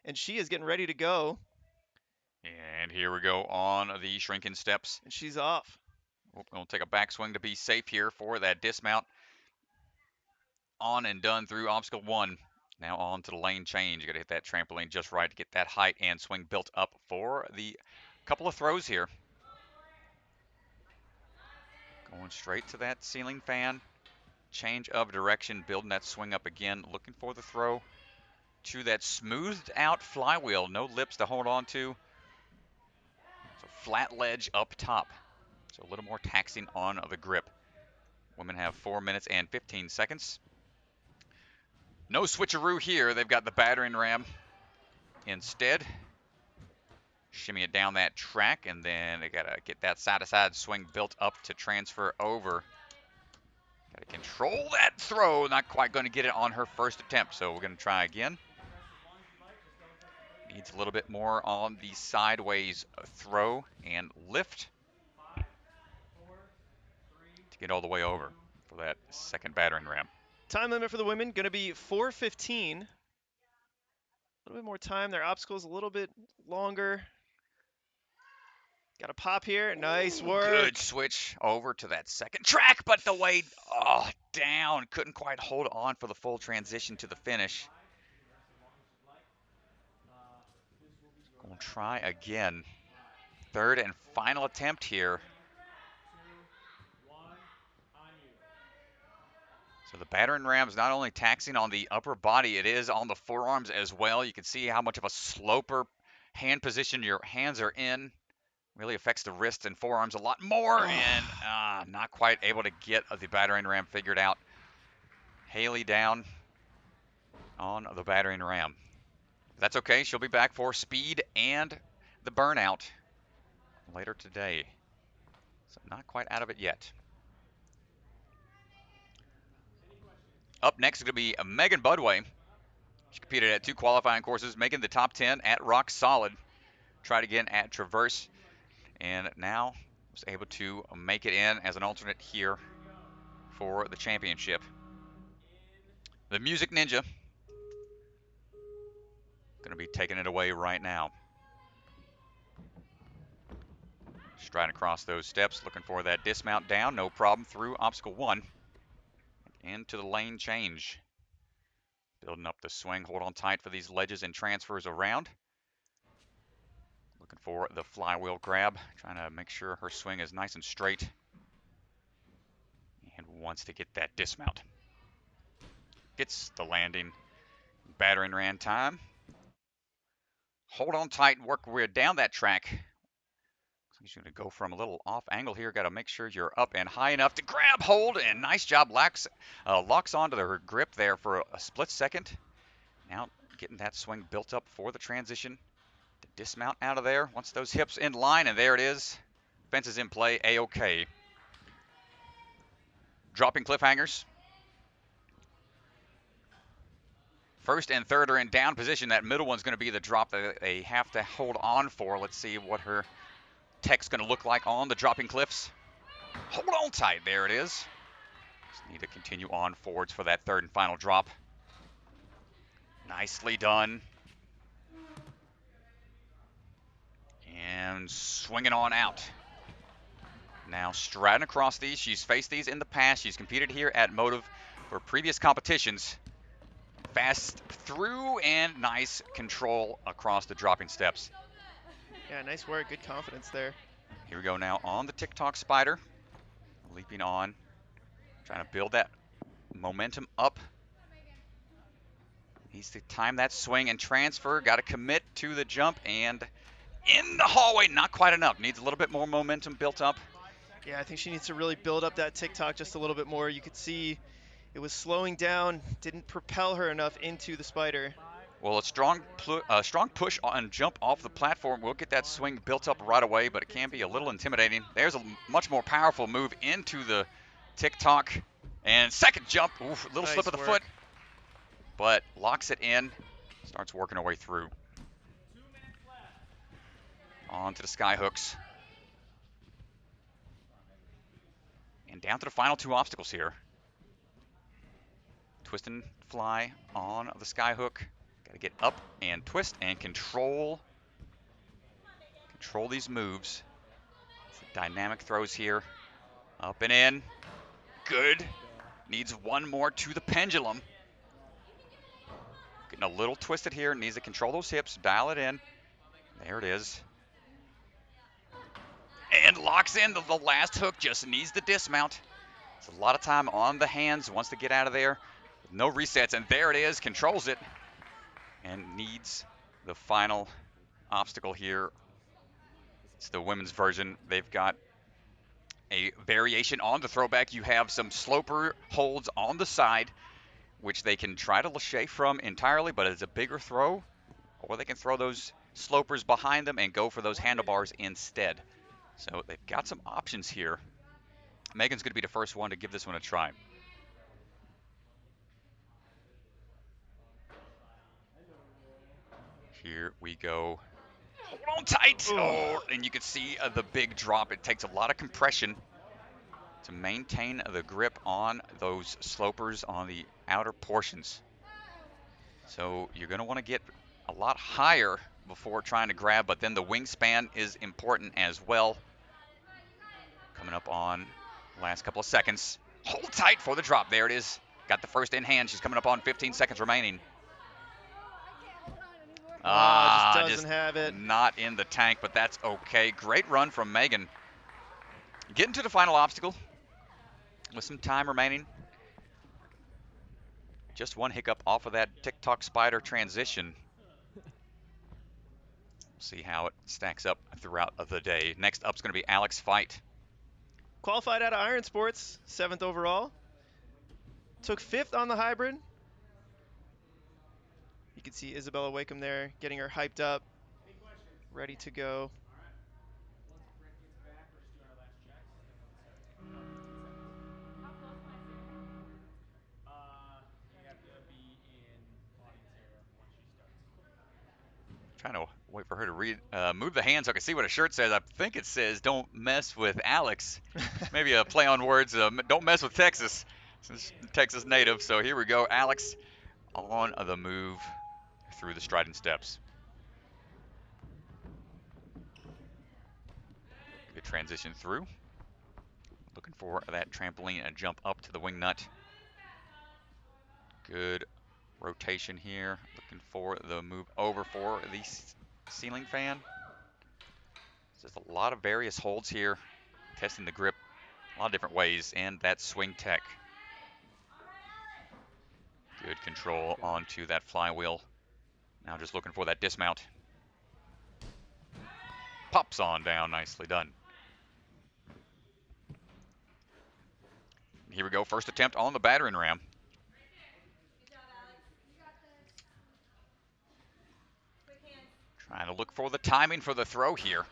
and she is getting ready to go. And here we go on the shrinking steps. And she's off. We'll take a backswing to be safe here for that dismount. On and done through obstacle 1. Now on to the lane change. You got to hit that trampoline just right to get that height and swing built up for the couple of throws here. Going straight to that ceiling fan. Change of direction, building that swing up again, looking for the throw to that smoothed out flywheel. No lips to hold on to. It's a flat ledge up top. So a little more taxing on the grip. Women have 4 minutes and 15 seconds. No switcheroo here. They've got the battering ram instead. Shimmy it down that track, and then they got to get that side-to-side swing built up to transfer over. Got to control that throw. Not quite going to get it on her first attempt, so we're going to try again. Needs a little bit more on the sideways throw and lift to get all the way over for that second battering ram. Time limit for the women going to be 4:15. A little bit more time. Their obstacles a little bit longer. Got a pop here. Nice work. Good switch over to that second track, but the weight down. Couldn't quite hold on for the full transition to the finish. We'll try again. Third and final attempt here. So the battering ram is not only taxing on the upper body, it is on the forearms as well. You can see how much of a sloper hand position your hands are in. Really affects the wrists and forearms a lot more, and not quite able to get the battering ram figured out. Haley down on the battering ram. That's okay. She'll be back for speed and the burnout later today. So not quite out of it yet. Up next is going to be Megan Budway. She competed at 2 qualifying courses, making the top 10 at Rock Solid. Tried again at Traverse, and now was able to make it in as an alternate here for the championship. The Music Ninja going to be taking it away right now. Striding across those steps, looking for that dismount down, no problem through obstacle 1. Into the lane change. Building up the swing, hold on tight for these ledges and transfers around. Looking for the flywheel grab, trying to make sure her swing is nice and straight. And wants to get that dismount. Gets the landing. Battering ram time. Hold on tight and work way down that track. He's going to go from a little off angle here. Got to make sure you're up and high enough to grab hold, and nice job. Locks onto her grip there for a split second. Now getting that swing built up for the transition. To dismount out of there. Once those hips in line, and there it is. Fence is in play, A-OK. Dropping cliffhangers. First and third are in down position. That middle one's going to be the drop that they have to hold on for. Let's see what her tech's going to look like on the dropping cliffs. Hold on tight. There it is. Just need to continue on forwards for that third and final drop. Nicely done. And swinging on out. Now striding across these. She's faced these in the past. She's competed here at Motive for previous competitions. Fast through and nice control across the dropping steps. Yeah, nice work. Good confidence there. Here we go now on the TikTok spider. Leaping on. Trying to build that momentum up. Needs to time that swing and transfer. Got to commit to the jump, and in the hallway, not quite enough. Needs a little bit more momentum built up. Yeah, I think she needs to really build up that TikTok just a little bit more. You could see it was slowing down, didn't propel her enough into the spider. Well, a strong push and jump off the platform will get that swing built up right away, but it can be a little intimidating. There's a much more powerful move into the TikTok. And second jump, oof, little Nice slip of the work. foot, but locks it in, starts working her way through. On to the Skyhooks. And down to the final 2 obstacles here. Twist and fly on the Skyhook. Got to get up and twist and control these moves. Dynamic throws here. Up and in. Good. Needs one more to the pendulum. Getting a little twisted here. Needs to control those hips. Dial it in. There it is. And locks in. The last hook just needs to dismount. It's a lot of time on the hands. Wants to get out of there. No resets. And there it is. Controls it. And needs the final obstacle here. It's the women's version. They've got a variation on the throwback. You have some sloper holds on the side, which they can try to lâcher from entirely, but it's a bigger throw, or they can throw those slopers behind them and go for those handlebars instead. So they've got some options here. Megan's going to be the first one to give this one a try. Here we go. Hold on tight. Oh, and you can see the big drop. It takes a lot of compression to maintain the grip on those slopers on the outer portions. So you're going to want to get a lot higher before trying to grab, but then the wingspan is important as well. Coming up on the last couple of seconds. Hold tight for the drop. There it is. Got the first in hand. She's coming up on 15 seconds remaining. Just doesn't have it. Not in the tank, but that's okay. Great run from Megan. Getting to the final obstacle with some time remaining. Just one hiccup off of that TikTok spider transition. See how it stacks up throughout the day. Next up is going to be Alex Fight. Qualified out of Iron Sports, 7th overall. Took 5th on the hybrid. You can see Isabella Wakeham there, getting her hyped up, ready to go. Trying to wait for her to read, move the hand so I can see what her shirt says. I think it says, "Don't mess with Alex." Maybe a play on words. Don't mess with Texas. Since Texas native. So here we go. Alex on the move through the strident steps. Good transition through. Looking for that trampoline and jump up to the wing nut. Good rotation here. Looking for the move over for the ceiling fan. Just a lot of various holds here. Testing the grip a lot of different ways, and that swing tech. Good control onto that flywheel. Now just looking for that dismount. Pops on down, nicely done. Here we go, first attempt on the battering ram. Trying to look for the timing for the throw here.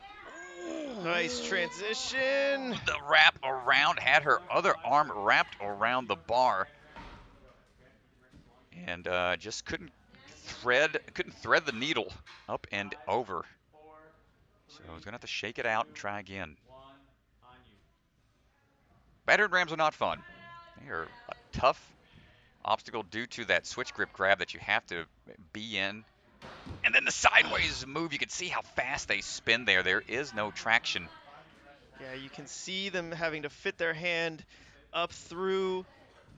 Nice transition. The wrap around, had her other arm wrapped around the bar. And just couldn't thread the needle up and over. So I was gonna have to shake it out and try again. Battering rams are not fun. They are a tough obstacle due to that switch grip grab that you have to be in. And then the sideways move, you can see how fast they spin there. There is no traction. Yeah, you can see them having to fit their hand up through.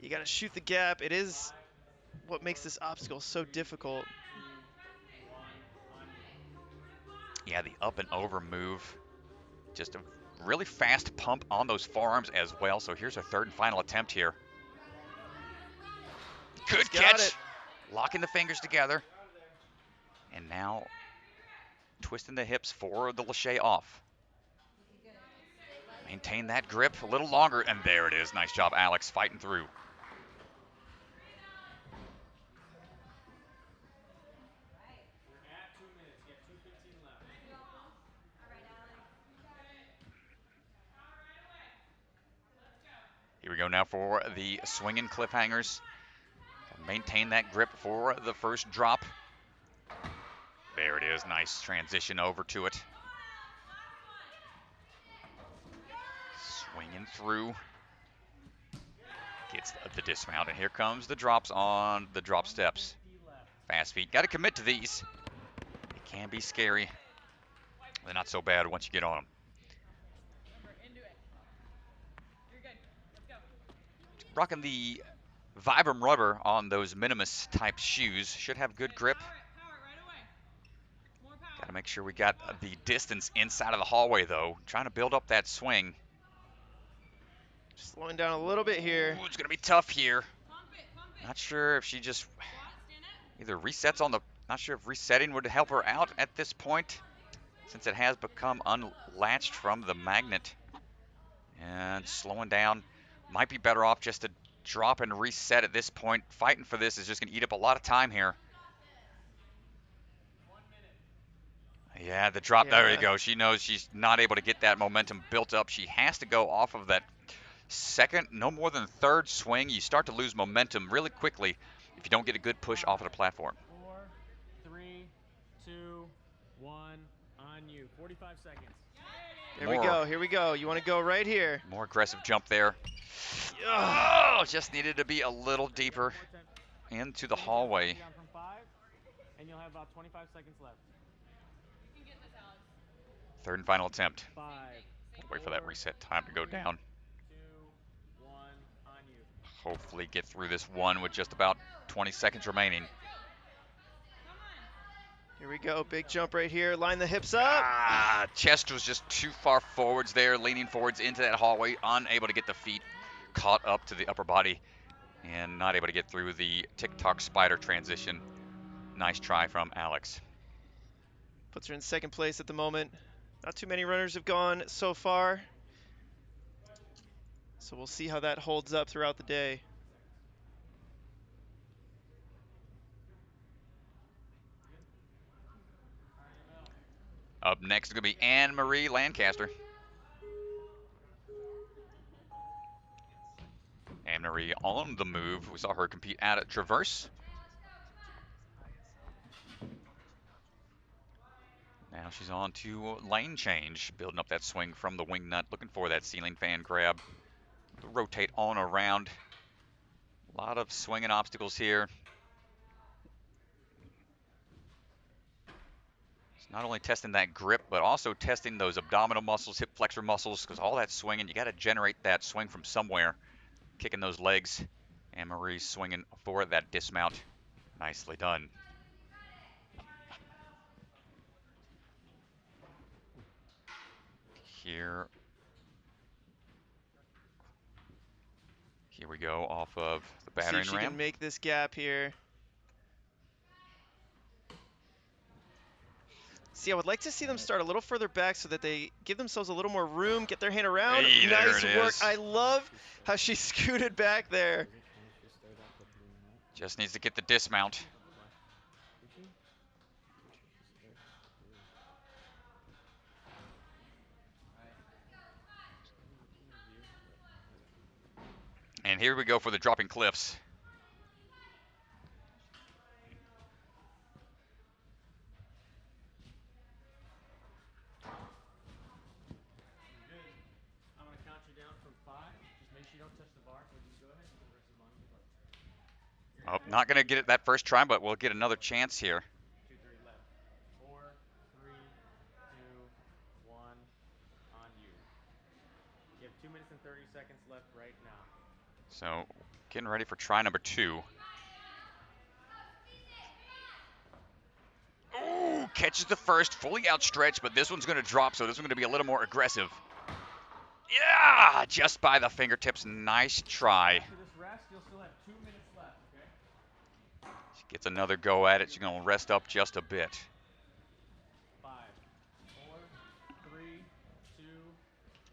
You got to shoot the gap. It is what makes this obstacle so difficult. Yeah, the up and over move. Just a really fast pump on those forearms as well. So here's our third and final attempt here. Good catch. Locking the fingers together. And now twisting the hips for the lâcher off. Maintain that grip a little longer, and there it is. Nice job, Alex, fighting through. Here we go now for the swinging cliffhangers. Maintain that grip for the first drop. There it is. Nice transition over to it. Swinging through. Gets the dismount, and here comes the drops on the drop steps. Fast feet. Got to commit to these. It can be scary. They're not so bad once you get on them. Rocking the Vibram rubber on those Minimus type shoes. Should have good grip. Got to make sure we got the distance inside of the hallway, though. Trying to build up that swing. Slowing down a little bit here. Ooh, it's going to be tough here. Not sure if she just either resets on the... Not sure if resetting would help her out at this point, since it has become unlatched from the magnet. And slowing down. Might be better off just to drop and reset at this point. Fighting for this is just going to eat up a lot of time here. Yeah, the drop, Yeah. there you go. She knows she's not able to get that momentum built up. She has to go off of that second, no more than third swing. You start to lose momentum really quickly if you don't get a good push off of the platform. 4, 3, 2, 1, on you. 45 seconds. There we go. Here we go. You want to go right here. More aggressive jump there. Oh, just needed to be a little deeper into the hallway. From 5, and you'll have about 25 seconds left. Third and final attempt. 5. Wait for that reset time to go down. 2, 1, on you. Hopefully get through this one with just about 20 seconds remaining. Here we go. Big jump right here. Line the hips up. Ah, chest was just too far forwards there, leaning forwards into that hallway, unable to get the feet caught up to the upper body, and not able to get through the TikTok spider transition. Nice try from Alex. Puts her in second place at the moment. Not too many runners have gone so far, so we'll see how that holds up throughout the day. Up next is going to be Anne-Marie Lancaster. Anne-Marie on the move. We saw her compete out at Traverse. Now she's on to lane change, building up that swing from the wing nut, looking for that ceiling fan grab. Rotate on around. A lot of swinging obstacles here. Not only testing that grip, but also testing those abdominal muscles, hip flexor muscles, because all that swinging, you got to generate that swing from somewhere. Kicking those legs. Anne-Marie swinging for that dismount. Nicely done. Here we go off of the battering ram. See if she can make this gap here. See, I would like to see them start a little further back so that they give themselves a little more room, get their hand around. Hey, nice work. is. I love how she scooted back there. Just needs to get the dismount. And here we go for the dropping cliffs. I'm going to count you down from 5. Just make sure you don't touch the bar. So just go ahead and rest as long as you like. Oh, not going to get it that first try, but we'll get another chance here. 2, 3 left. 4, 3, 2, 1, on you. You have 2 minutes and 30 seconds left right now. So getting ready for try number 2. Ooh, catches the first, fully outstretched, but this one's going to drop, so this one's going to be a little more aggressive. Yeah, just by the fingertips. Nice try. After this rest, you'll still have 2 minutes left, okay? She gets another go at it. She's going to rest up just a bit. 5, 4, 3, 2,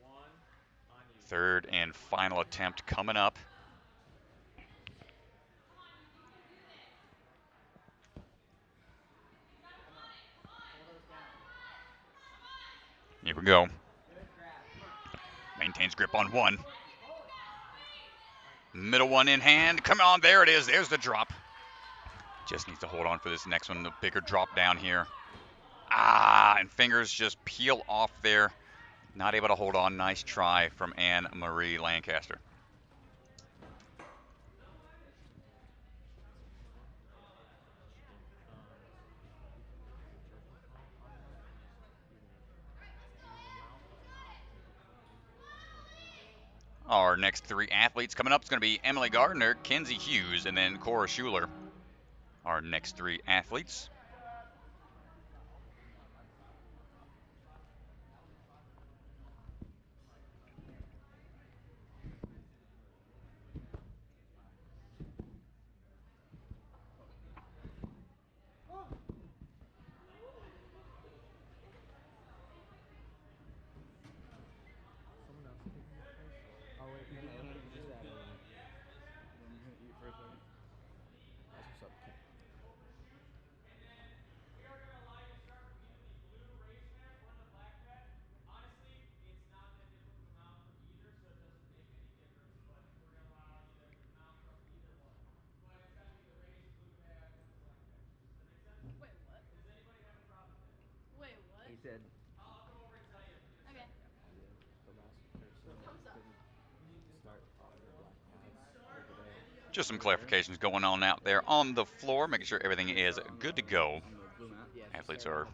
1, on you. Third and final attempt coming up. Here we go. Maintains grip on 1. Middle one in hand. Come on, there it is. There's the drop. Just needs to hold on for this next one, the bigger drop down here. Ah, and fingers just peel off there. Not able to hold on. Nice try from Anne-Marie Lancaster. Our next 3 athletes coming up is going to be Emily Gardner, Kenzie Hughes, and then Cora Schuler. Our next 3 athletes. He said. Just some clarifications going on out there on the floor, making sure everything is good to go. Athletes are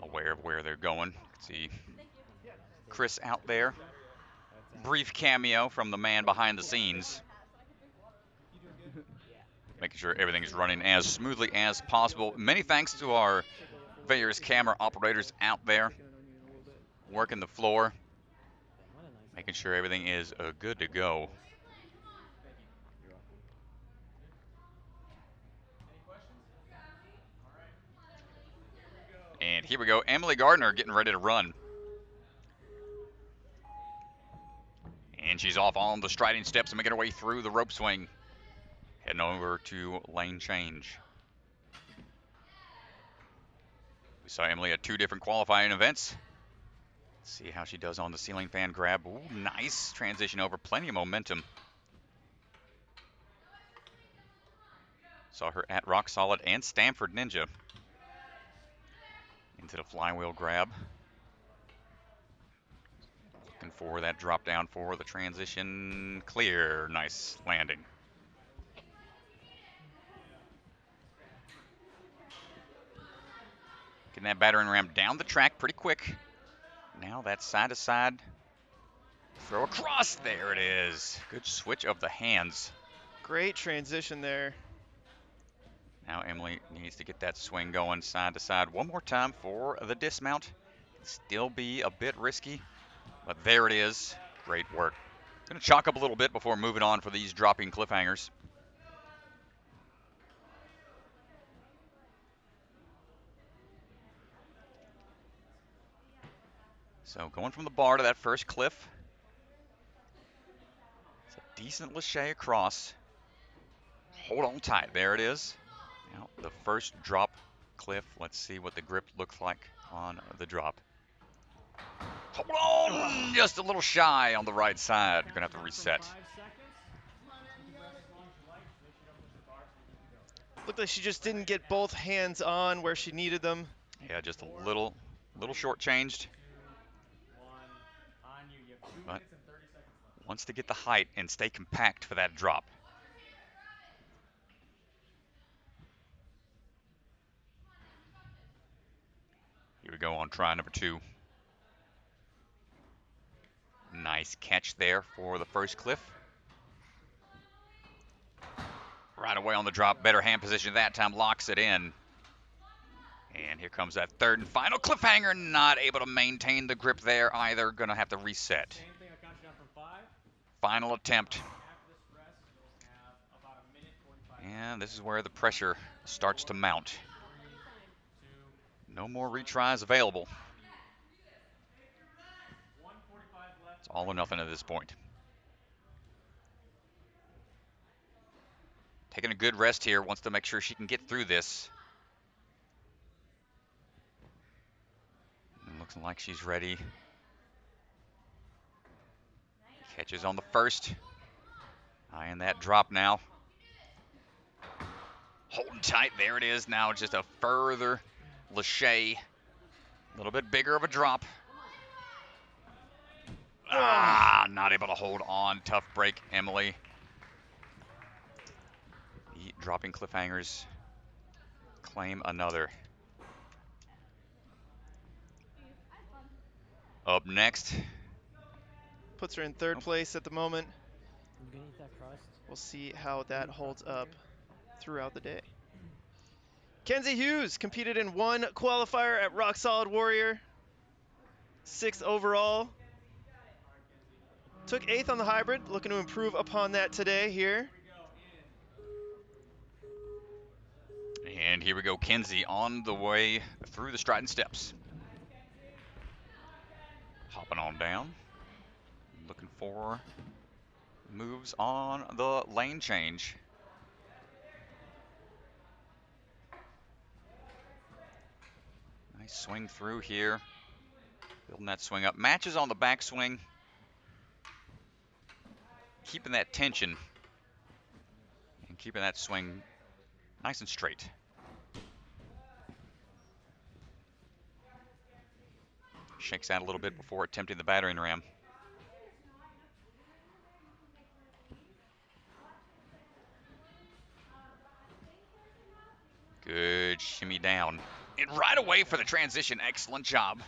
aware of where they're going. See Chris out there. Brief cameo from the man behind the scenes. Making sure everything is running as smoothly as possible. Many thanks to our various camera operators out there working the floor, making sure everything is good to go. And here we go, Emily Gardner getting ready to run. And she's off on the striding steps and making her way through the rope swing. Heading over to lane change. We saw Emily at 2 different qualifying events. Let's see how she does on the ceiling fan grab. Ooh, nice transition over, plenty of momentum. Saw her at Rock Solid and Stanford Ninja. Into the flywheel grab. Looking for that drop down for the transition. Clear, nice landing. Getting that battering ram down the track pretty quick. Now that side to side. Throw across, there it is. Good switch of the hands. Great transition there. Now Emily needs to get that swing going side to side one more time for the dismount. Still be a bit risky, but there it is. Great work. Gonna chalk up a little bit before moving on for these dropping cliffhangers. So going from the bar to that first cliff. It's a decent lache across. Hold on tight, there it is. Now the first drop cliff. Let's see what the grip looks like on the drop. Hold on, just a little shy on the right side. You're gonna have to reset. Looked like she just didn't get both hands on where she needed them. Yeah, just a little shortchanged. But wants to get the height and stay compact for that drop. Here we go on try number 2. Nice catch there for the first cliff. Right away on the drop, better hand position that time, locks it in. And here comes that third and final cliffhanger, not able to maintain the grip there either, gonna have to reset. Final attempt. And this is where the pressure starts to mount. No more retries available. It's all or nothing at this point. Taking a good rest here, wants to make sure she can get through this. And looks like she's ready. Catches on the first. Eyeing that drop now. Holding tight, there it is. Now just a further lache. A little bit bigger of a drop. Not able to hold on. Tough break, Emily. The dropping cliffhangers claim another. Up next, Puts her in third place at the moment. You gonna eat that crust? We'll see how that holds up throughout the day. Kenzie Hughes competed in 1 qualifier at Rock Solid Warrior. 6th overall. Took 8th on the hybrid, looking to improve upon that today here. And here we go, Kenzie on the way through the Stratton steps. Hopping on down. Looking for moves on the lane change. Nice swing through here. Building that swing up. Matches on the backswing. Keeping that tension. And keeping that swing nice and straight. Shakes out a little bit before attempting the battering ram. Good shimmy down. And right away for the transition. Excellent job.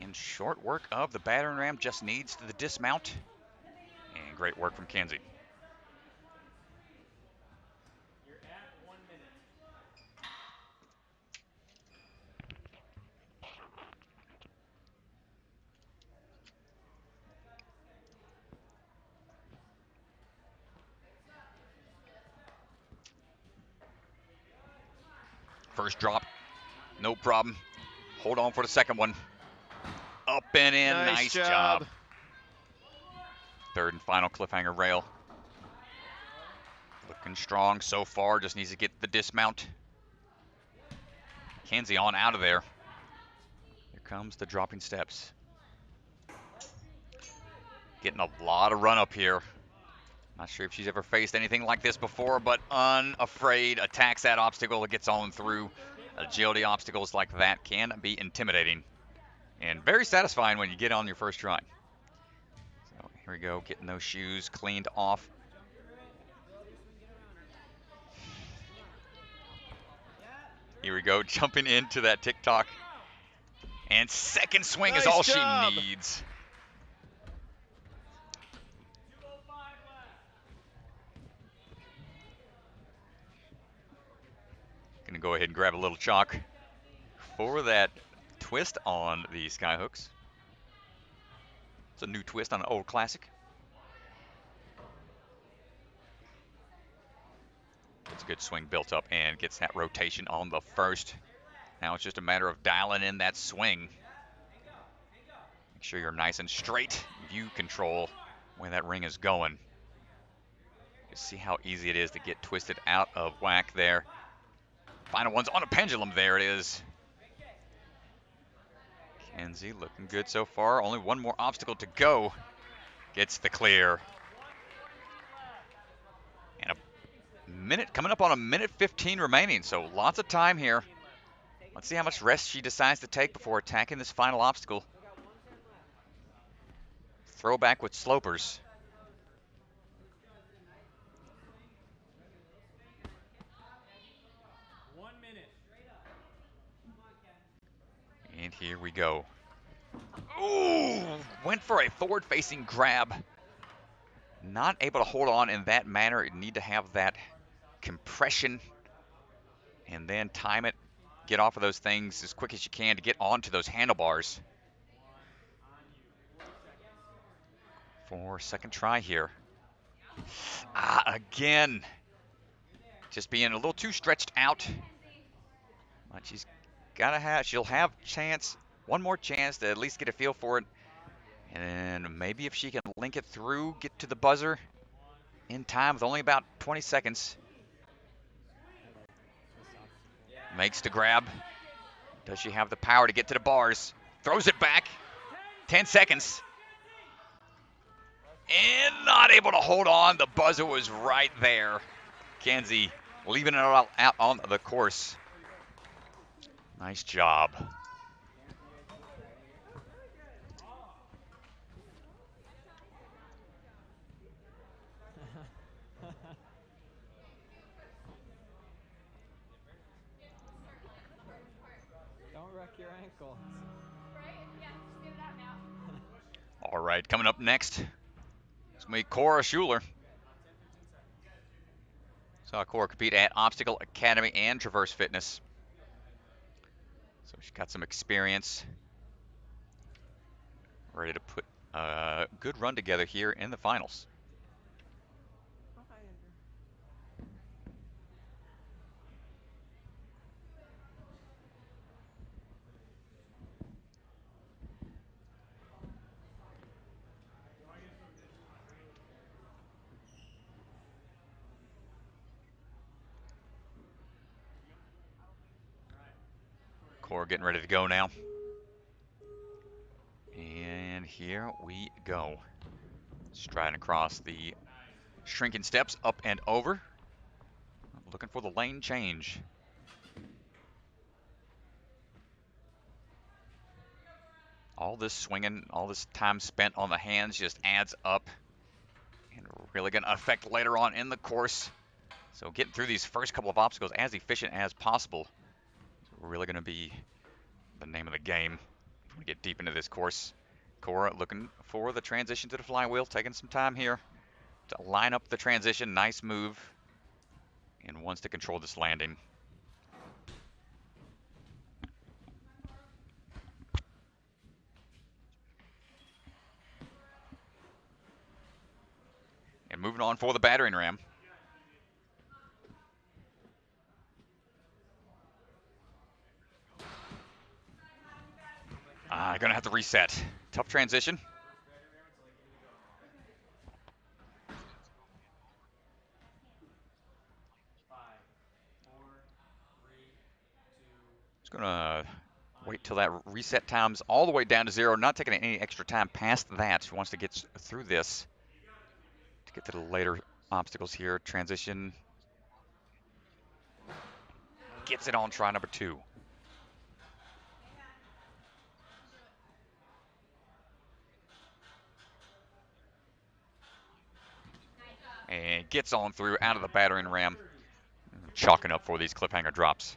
And short work of the battering ram, just needs the dismount. And great work from Kenzie. You're at 1 minute. First drop, no problem. Hold on for the second one. Up and in, nice job. Third and final cliffhanger rail. Looking strong so far, just needs to get the dismount. Kenzie on out of there. Here comes the dropping steps. Getting a lot of run up here. Not sure if she's ever faced anything like this before, but unafraid, attacks that obstacle, it gets on through. Agility obstacles like that can be intimidating and very satisfying when you get on your first try. So here we go, getting those shoes cleaned off. Here we go, jumping into that TikTok. And second swing is all she needs. Gonna go ahead and grab a little chalk for that twist on the Skyhooks. It's a new twist on an old classic. It's a good swing built up and gets that rotation on the first. Now it's just a matter of dialing in that swing. Make sure you're nice and straight. View control where that ring is going. You see how easy it is to get twisted out of whack there. Final one's on a pendulum. There it is. Kenzie looking good so far. Only one more obstacle to go. Gets the clear. And a minute, coming up on a minute 15 remaining, so lots of time here. Let's see how much rest she decides to take before attacking this final obstacle. Throwback with slopers. And here we go. Ooh, went for a forward-facing grab. Not able to hold on in that manner. You need to have that compression and then time it. Get off of those things as quick as you can to get onto those handlebars. For second try here. Again. Just being a little too stretched out. But she'll have chance, one more chance to at least get a feel for it. And maybe if she can link it through, get to the buzzer in time with only about 20 seconds. Makes the grab. Does she have the power to get to the bars? Throws it back. 10 seconds. And not able to hold on. The buzzer was right there. Kenzie leaving it all out on the course. Nice job. Don't wreck your ankle. Right? Yeah, just get it out. All right, coming up next, it's going to be Cora Schuler. Saw Cora compete at Obstacle Academy and Traverse Fitness. So she's got some experience. Ready to put a good run together here in the finals. Cora getting ready to go now. And here we go. Striding across the shrinking steps, up and over. Looking for the lane change. All this swinging, all this time spent on the hands just adds up and really going to affect later on in the course. So getting through these first couple of obstacles as efficient as possible is really going to be the name of the game if we get deep into this course. Cora looking for the transition to the flywheel, taking some time here to line up the transition. Nice move, and wants to control this landing. And moving on for the battering ram. Gonna have to reset. Tough transition. Just gonna wait till that reset time's all the way down to 0, not taking any extra time past that. She wants to get through this to get to the later obstacles here. Transition. Gets it on try number 2. And gets on through out of the battering ram. Chalking up for these cliffhanger drops.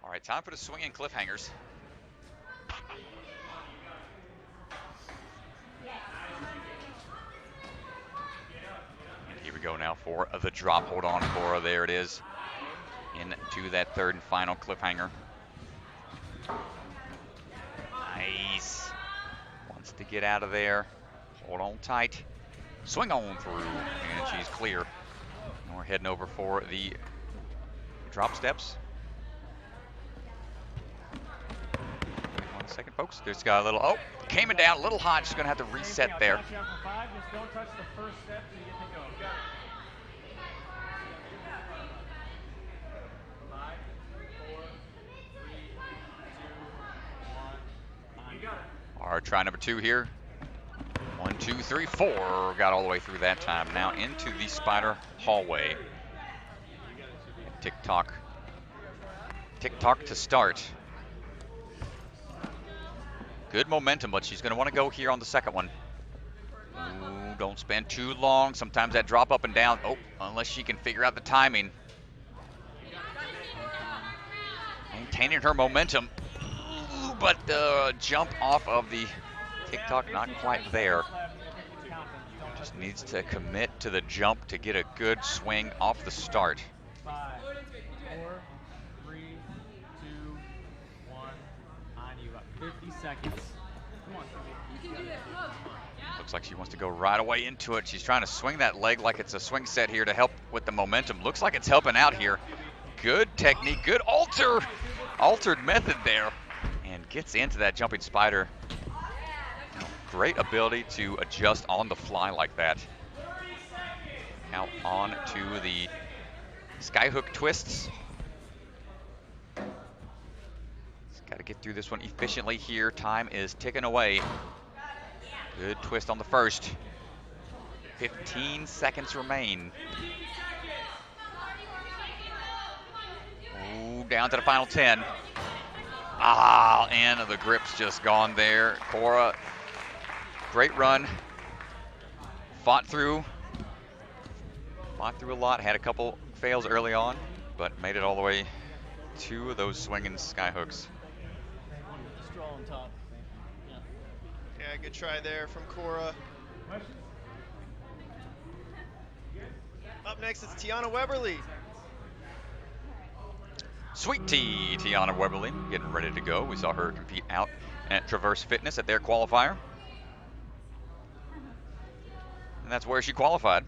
All right, time for the swinging cliffhangers. And here we go now for the drop. Hold on, Cora. There it is. Into that third and final cliffhanger. Nice. Wants to get out of there. Hold on tight. Swing on through, and she's clear. And we're heading over for the drop steps. Wait 1 second, folks. There's got a little, oh, came in down a little hot. She's going to have to reset there. Just don't touch the first step till you get to go. 5, 4, 3, 2, 1. You got it. Our try number 2 here. 1, 2, 3, 4. Got all the way through that time. Now into the spider hallway. Tick-tock. Tick-tock to start. Good momentum, but she's going to want to go here on the second one. Ooh, don't spend too long. Sometimes that drop up and down. Oh, unless she can figure out the timing. Maintaining her momentum. Ooh, but the jump off of the tick-tock not quite there. Just needs to commit to the jump to get a good swing off the start. 5, 4, 3, 2, 1. On you. About 50 seconds. Come on, you can do it. Looks like she wants to go right away into it. She's trying to swing that leg like it's a swing set here to help with the momentum. Looks like it's helping out here. Good technique, good altered method there. And gets into that jumping spider. Great ability to adjust on the fly like that. Now on to the skyhook twists. Got to get through this one efficiently here. Time is ticking away. Good twist on the first. 15 seconds remain. Ooh, down to the final 10. And the grip's just gone there. Cora, great run. fought through a lot, had a couple fails early on, but made it all the way to those swinging Skyhooks. Straw on top. Yeah, good try there from Cora. Up next is Tiana Weberly. Sweet Tea, Tiana Weberly, getting ready to go. We saw her compete out at Traverse Fitness at their qualifier. And that's where she qualified.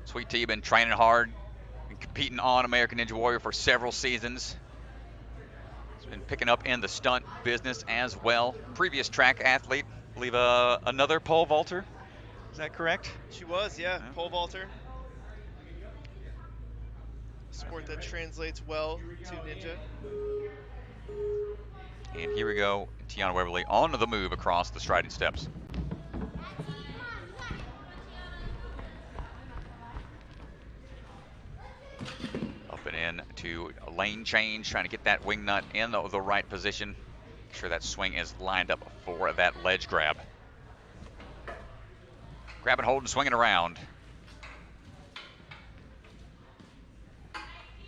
Sweet Tea been training hard and competing on American Ninja Warrior for several seasons. She's been picking up in the stunt business as well. Previous track athlete, I believe another pole vaulter. Is that correct? She was, yeah, pole vaulter. Sport that translates well to ninja. And here we go, Tiana Waverly on the move across the striding steps. Up and in to a lane change, trying to get that wing nut in the right position. Make sure that swing is lined up for that ledge grab. Grab and hold and swinging around.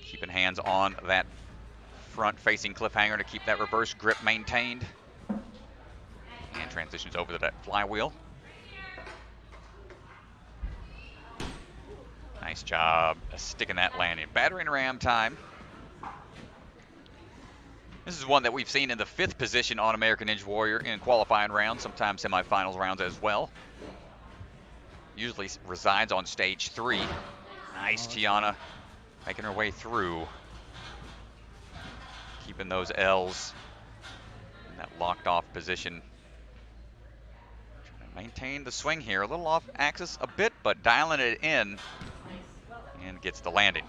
Keeping hands on that front-facing cliffhanger to keep that reverse grip maintained. And transitions over to that flywheel. Nice job sticking that landing. Battering ram time. This is one that we've seen in the 5th position on American Ninja Warrior in qualifying rounds, sometimes semifinals rounds as well. Usually resides on stage 3. Nice, Tiana. Making her way through. Keeping those L's in that locked off position. Trying to maintain the swing here. A little off axis a bit, but dialing it in. And gets the landing.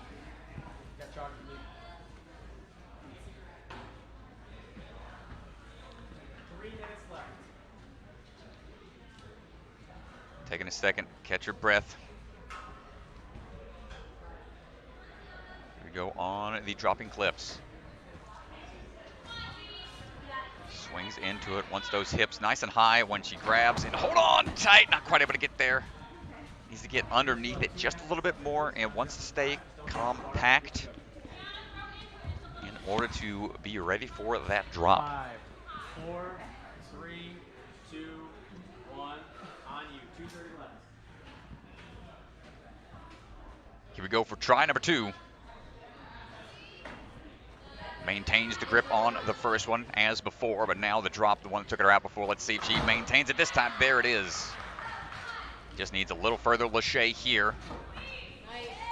3 minutes left. Taking a second, catch your breath. Here we go on the dropping cliffs. Swings into it, wants those hips nice and high when she grabs and hold on tight, not quite able to get there. Needs to get underneath it just a little bit more and wants to stay compact in order to be ready for that drop. 5, 4, 3, 2, 1, on you. 2:30 left. Here we go for try number 2. Maintains the grip on the first one as before, but now the drop, the one that took her out before. Let's see if she maintains it this time. There it is. Just needs a little further lâché here.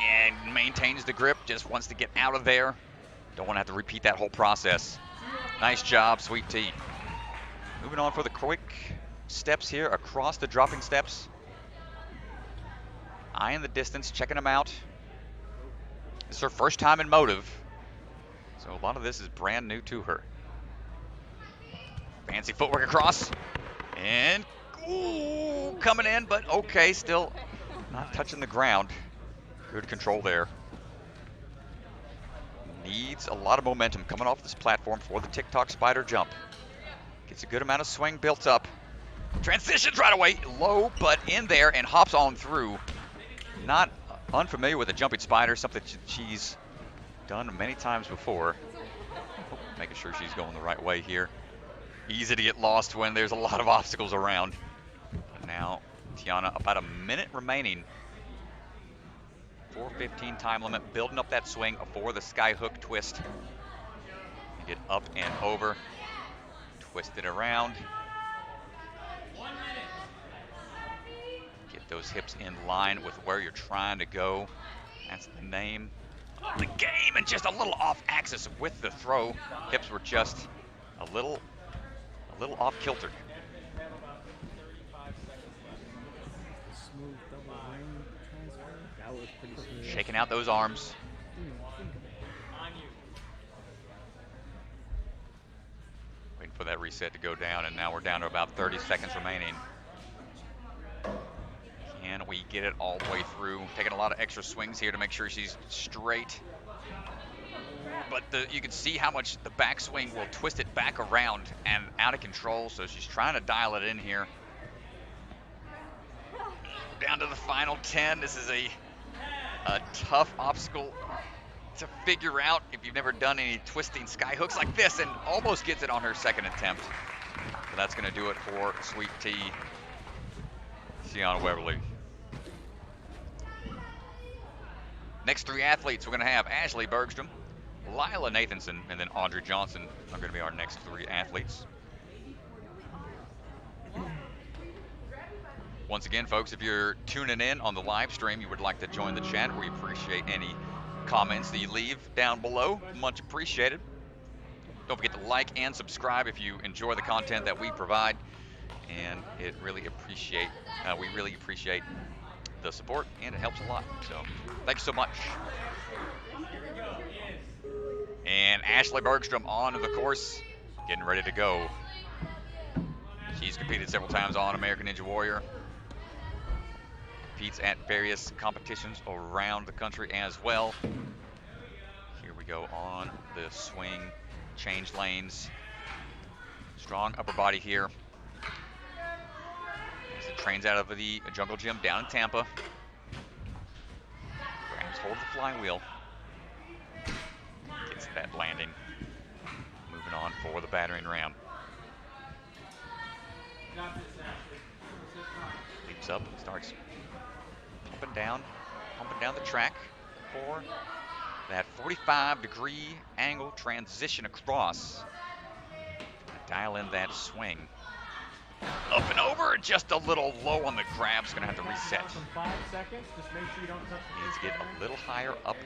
And maintains the grip, just wants to get out of there. Don't want to have to repeat that whole process. Nice job, Sweet Tea. Moving on for the quick steps here across the dropping steps. Eyeing the distance, checking them out. This is her first time in motive. So a lot of this is brand new to her. Fancy footwork across. And, ooh, coming in, but okay, still not touching the ground. Good control there. Needs a lot of momentum coming off this platform for the TikTok spider jump. Gets a good amount of swing built up. Transitions right away, low, but in there and hops on through. Not unfamiliar with the jumping spider, something she's done many times before. Oh, making sure she's going the right way here. Easy to get lost when there's a lot of obstacles around. And now Tiana, about a minute remaining. 4:15 time limit, building up that swing for the skyhook twist. You get up and over, twist it around. 1 minute. Get those hips in line with where you're trying to go. That's the name of the game, and just a little off axis with the throw. Hips were just a little off kilter. Have about 35 seconds left. Smooth double ring transfer. That was pretty smooth. Shaking out those arms. On you. Waiting for that reset to go down, and now we're down to about 30 seconds remaining. Can we get it all the way through? Taking a lot of extra swings here to make sure she's straight. but you can see how much the backswing will twist it back around and out of control, so she's trying to dial it in here. Down to the final 10. This is a tough obstacle to figure out if you've never done any twisting skyhooks like this, and almost gets it on her second attempt. But that's going to do it for Sweet Tea, Tiana Weberly. Next three athletes, we're going to have Ashley Bergstrom, Lila Nathanson, and then Audrey Johnson are going to be our next three athletes. Once again, folks, if you're tuning in on the live stream, you would like to join the chat, we appreciate any comments that you leave down below. Much appreciated. Don't forget to like and subscribe if you enjoy the content that we provide, and we really appreciate the support, and it helps a lot. So thanks so much. And Ashley Bergstrom on the course, getting ready to go. She's competed several times on American Ninja Warrior. Competes at various competitions around the country as well. Here we go on the swing, change lanes. Strong upper body here. As it trains out of the jungle gym down in Tampa. Grabs hold of the flywheel. Gets that landing. Moving on for the battering ram. Leaps up, starts pumping down the track for that 45-degree angle transition across. Dial in that swing. Up and over, just a little low on the grab. It's gonna have to reset. 5 seconds. Just make sure you don't touch the Needs to get a little higher up.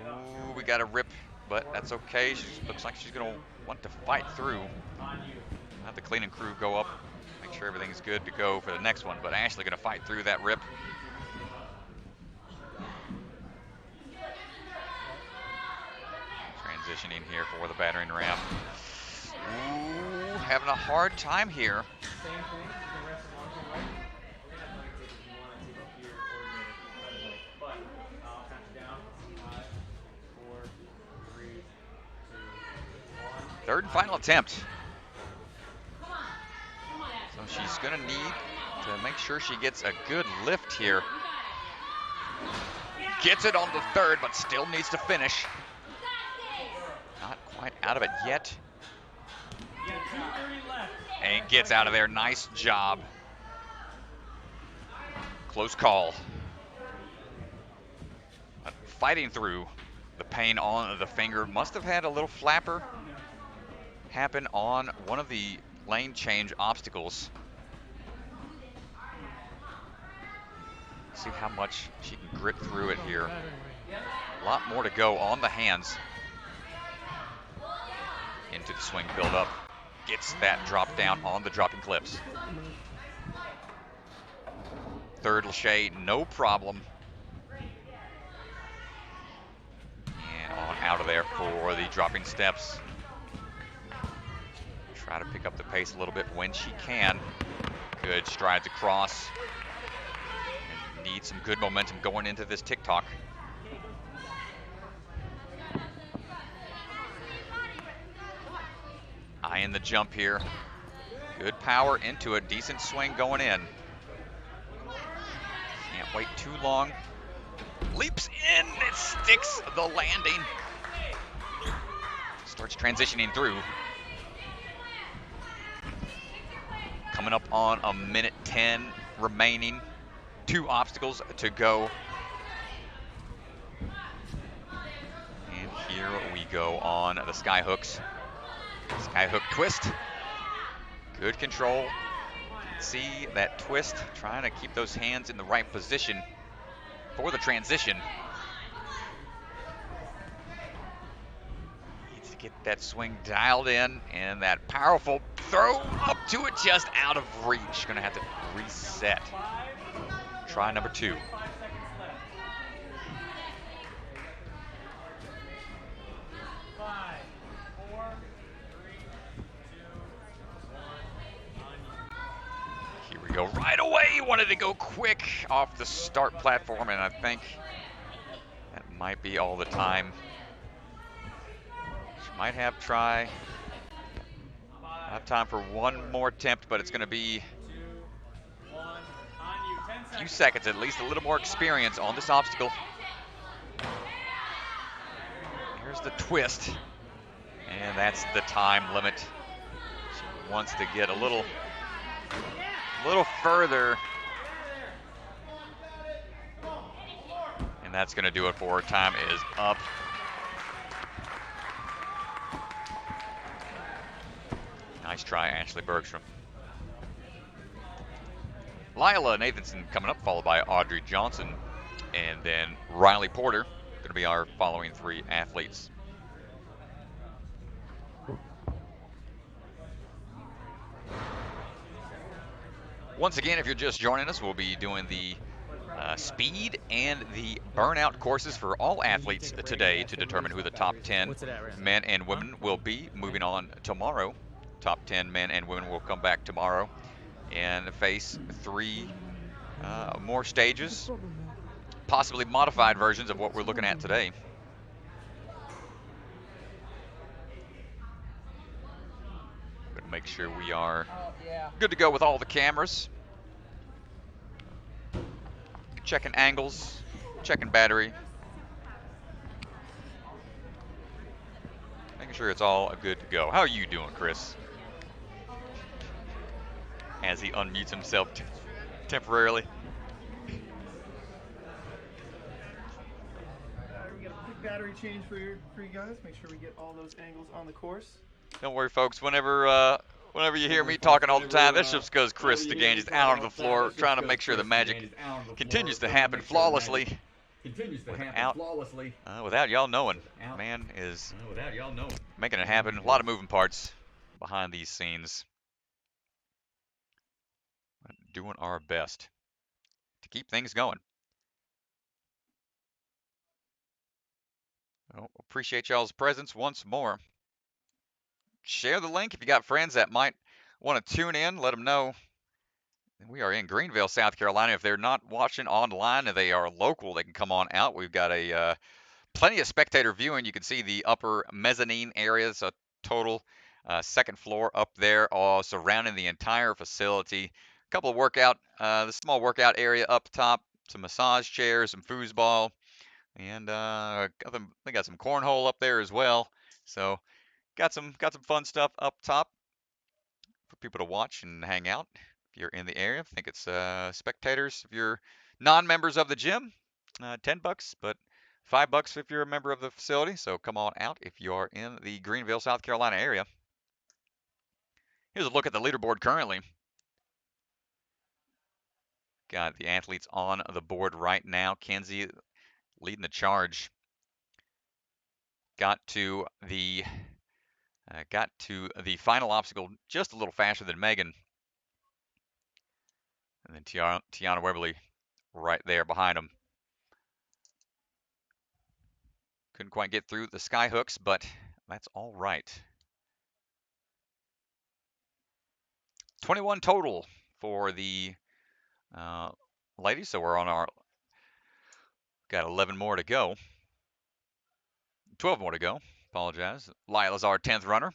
Ooh, we got a rip, but that's okay. She looks like she's gonna want to fight through. Have the cleaning crew go up, make sure everything's good to go for the next one. But Ashley gonna fight through that rip. Transitioning here for the battering ram. Ooh, having a hard time here. Same thing. You can rest as long as you like. We're gonna have to if you want to take up your coordinator. But I'll count you down. 5, 4, 3, 2, 1. Third and final attempt. So she's gonna need to make sure she gets a good lift here. Gets it on the third, but still needs to finish. Not quite out of it yet. And gets out of there. Nice job. Close call. But fighting through the pain on the finger. Must have had a little flapper happen on one of the lane change obstacles. See how much she can grit through it here. A lot more to go on the hands. Into the swing build up. Gets that drop down on the dropping clips. Third Lachey, no problem. And on out of there for the dropping steps. Try to pick up the pace a little bit when she can. Good strides across. And need some good momentum going into this TikTok. Eye in the jump here. Good power into a decent swing going in. Can't wait too long. Leaps in, it sticks the landing. Starts transitioning through. Coming up on a minute 10 remaining. 2 obstacles to go. And here we go on the Skyhooks. Skyhook twist. Good control. See that twist, trying to keep those hands in the right position for the transition. Needs to get that swing dialed in, and that powerful throw up to it, just out of reach. Gonna have to reset. Try number 2. 5, 4, 3, 2, 1. Here we go right away. Wanted to go quick off the start platform, and I think Might be all the time. She might have try. I have time for one more attempt, but it's going to be a few seconds, at least a little more experience on this obstacle. Here's the twist, and that's the time limit. She wants to get a little further, and that's going to do it for her. Time is up. Nice try, Ashley Bergstrom. Lila Nathanson coming up, followed by Audrey Johnson, and then Riley Porter. Going to be our following three athletes. Once again, if you're just joining us, we'll be doing the speed and the burnout courses for all athletes today to determine who the top 10 men and women will be. Moving on tomorrow, top 10 men and women will come back tomorrow and face 3 more stages, possibly modified versions of what we're looking at today. Going to make sure we are good to go with all the cameras. Checking angles, checking battery. Making sure it's all good to go. How are you doing, Chris? As he unmutes himself temporarily. We got a quick battery change for you guys. Make sure we get all those angles on the course. Don't worry, folks. Whenever you hear me talking all the time, that's just because Chris DeGange is out on the floor trying to make sure the magic continues to happen flawlessly. Without y'all knowing. Man is making it happen. A lot of moving parts behind these scenes. Doing our best to keep things going. Well, appreciate y'all's presence once more. Share the link if you got friends that might want to tune in. Let them know. We are in Greenville, South Carolina. If they're not watching online and they are local, they can come on out. We've got a plenty of spectator viewing. You can see the upper mezzanine areas, a total second floor up there, all surrounding the entire facility. A couple of the small workout area up top, some massage chairs, some foosball, and they got some cornhole up there as well. So got some fun stuff up top for people to watch and hang out. If you're in the area, I think it's spectators. If you're non-members of the gym, $10, but $5 if you're a member of the facility. So come on out if you are in the Greenville, South Carolina area. Here's a look at the leaderboard currently. Got the athletes on the board right now. Kenzie leading the charge. Got to the final obstacle just a little faster than Megan. And then Tiana Weberly right there behind them. Couldn't quite get through the Skyhooks, but that's all right. 21 total for the ladies, so we're on got 11 more to go. 12 more to go, apologize. Lila's our 10th runner.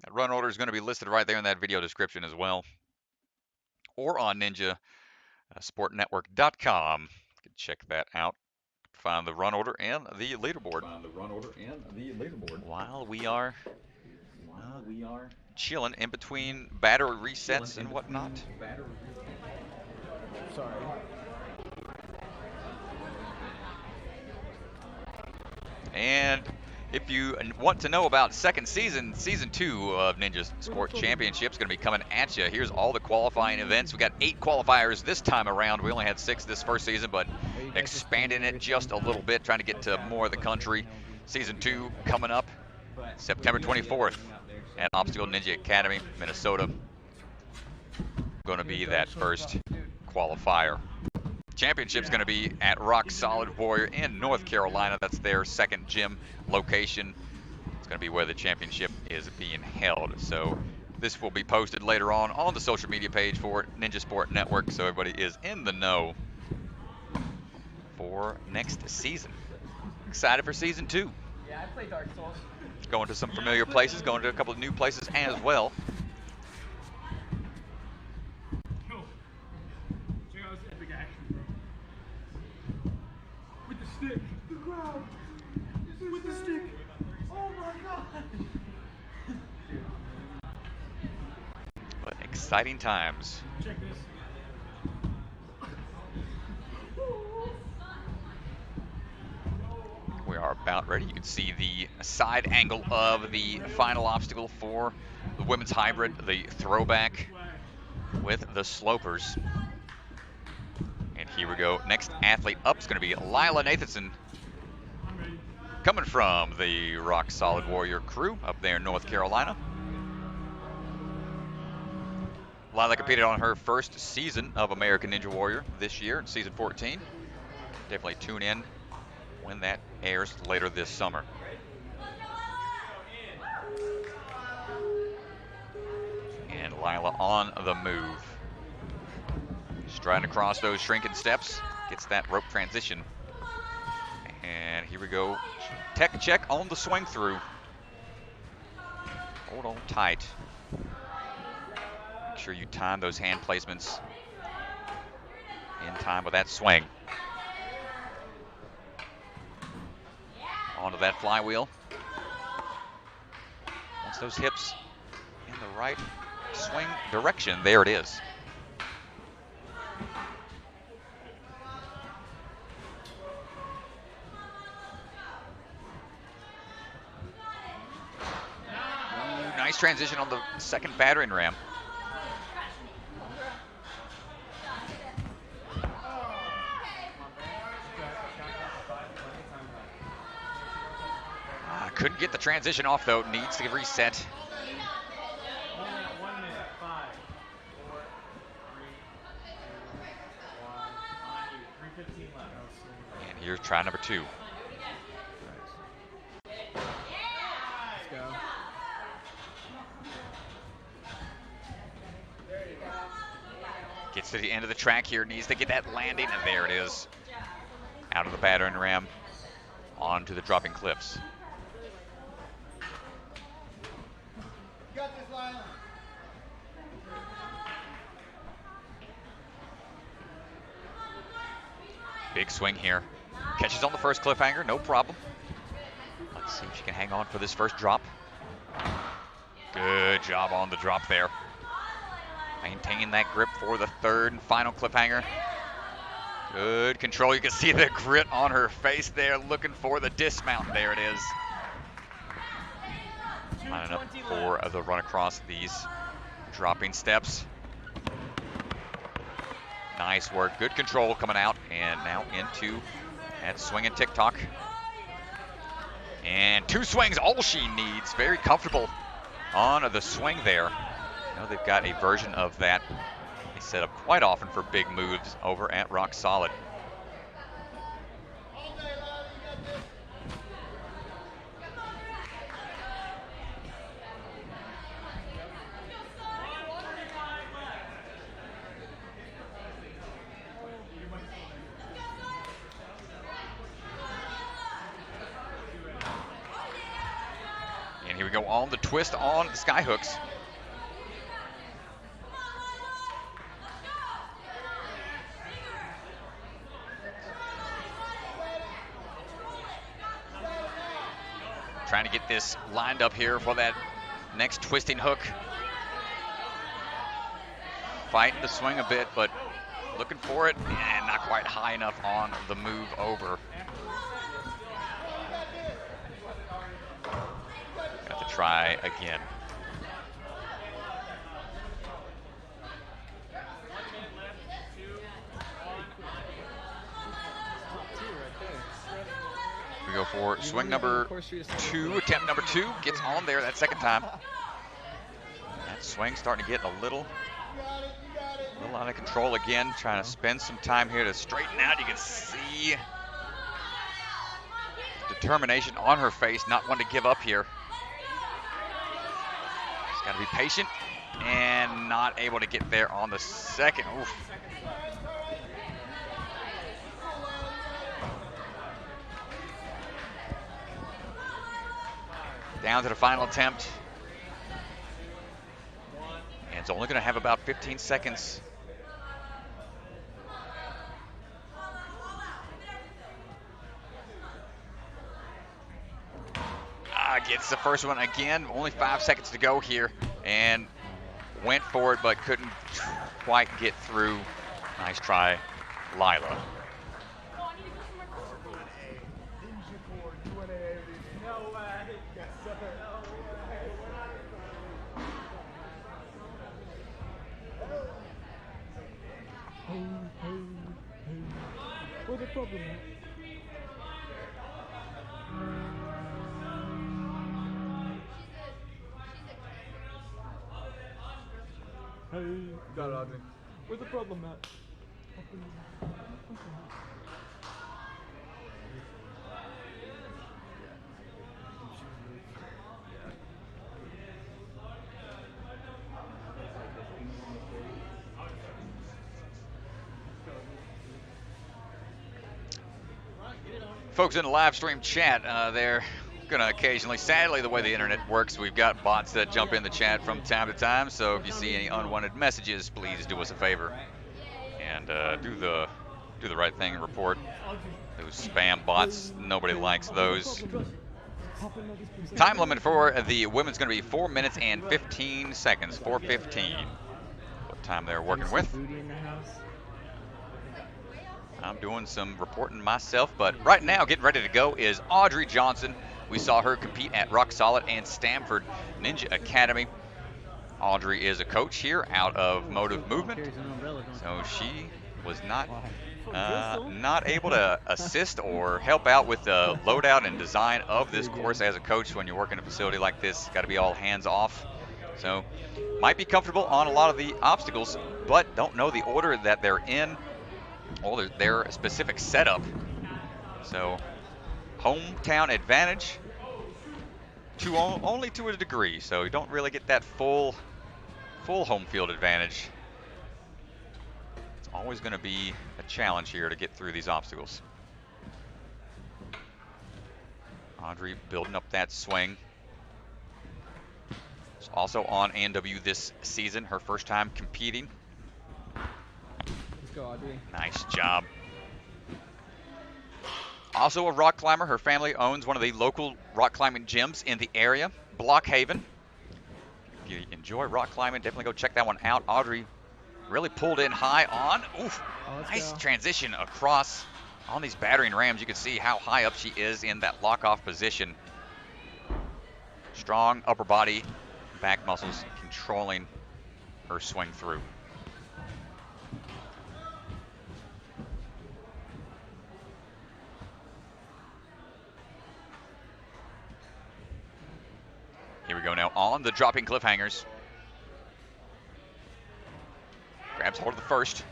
That run order is going to be listed right there in that video description as well. Or on ninjasportnetwork.com. You can check that out. Find the run order and the leaderboard. While we are chilling in between battery resets and whatnot. Sorry. And if you want to know about season 2 of Ninja Sport Championship is going to be coming at you. Here's all the qualifying events. We got 8 qualifiers this time around. We only had 6 this first season, but expanding it just a little bit, trying to get to more of the country. Season 2 coming up September 24th at Obstacle Ninja Academy, Minnesota. Going to be that first qualifier. Championship's going to be at Rock Solid Warrior in North Carolina. That's their second gym location. It's going to be where the championship is being held. So this will be posted later on the social media page for Ninja Sport Network, so everybody is in the know for next season. Excited for season 2. Yeah, I play Dark Souls. Going to some familiar places, going to a couple of new places as well. Yo, check out this epic action, bro. With the stick. The crowd. With the stick. Oh my god. But exciting times. Check this. We are about ready. You can see the side angle of the final obstacle for the women's hybrid, the throwback with the slopers. And here we go. Next athlete up is going to be Lila Nathanson, coming from the Rock Solid Warrior crew up there in North Carolina. Lila competed on her first season of American Ninja Warrior this year in season 14. Definitely tune in when that airs later this summer. And Lila on the move. Striding across those shrinking steps, gets that rope transition. And here we go. Tech check on the swing through. Hold on tight. Make sure you time those hand placements in time with that swing. Onto that flywheel. Once those hips in the right swing direction, there it is. Ooh, nice transition on the second battering ram. Couldn't get the transition off though, needs to reset. 1 minute, 5, 4, 3, 2, 1, on you. 3:15 left. And here's try number 2. Let's go. Gets to the end of the track here, needs to get that landing, and there it is. Out of the battering ram, onto the dropping cliffs. Big swing here. Catches on the first cliffhanger, no problem. Let's see if she can hang on for this first drop. Good job on the drop there. Maintaining that grip for the third and final cliffhanger. Good control. You can see the grit on her face there, looking for the dismount. There it is. Lining up for the run across these dropping steps. Nice work, good control coming out, and now into that swing and tick-tock. And 2 swings, all she needs. Very comfortable on the swing there. I know they've got a version of that they set up quite often for big moves over at Rock Solid. And here we go on the twist on the Skyhooks. Trying to get this lined up here for that next twisting hook. Fighting the swing a bit, but looking for it, and not quite high enough on the move over. Got to try again. We go for swing number 2, attempt number 2, gets on there that second time. That swing starting to get a little out of control again, trying to spend some time here to straighten out. You can see determination on her face, not wanting to give up here. Just got to be patient and not able to get there on the second. Oof. Down to the final attempt. And it's only going to have about 15 seconds. Gets the first one again. Only 5 seconds to go here. And went for it, but couldn't quite get through. Nice try, Lila. What's the problem? Hey, got it, Audrey. Where's the problem at? Folks in the live stream chat, they're going to occasionally, sadly, the way the internet works, we've got bots that jump in the chat from time to time. So if you see any unwanted messages, please do us a favor and do the right thing and report those spam bots. Nobody likes those. Time limit for the women's going to be 4 minutes and 15 seconds. 4:15. What time they're working with. I'm doing some reporting myself, but right now getting ready to go is Audrey Johnson. We saw her compete at Rock Solid and Stanford Ninja Academy. Audrey is a coach here out of Motive Movement, so she was not able to assist or help out with the loadout and design of this course as a coach. When you work in a facility like this, got to be all hands off. So might be comfortable on a lot of the obstacles, but don't know the order that they're in or their specific setup. So hometown advantage only to a degree, so you don't really get that full home field advantage. It's always going to be a challenge here to get through these obstacles. Audrey building up that swing. She's also on A&W this season, her first time competing. Let's go, Audrey. Nice job. Also a rock climber. Her family owns one of the local rock climbing gyms in the area, Blockhaven. If you enjoy rock climbing, definitely go check that one out. Audrey really pulled in high on. Oof, nice transition across on these battering rams. You can see how high up she is in that lock-off position. Strong upper body, back muscles controlling her swing through. Here we go now on the dropping cliffhangers. Grabs hold of the first.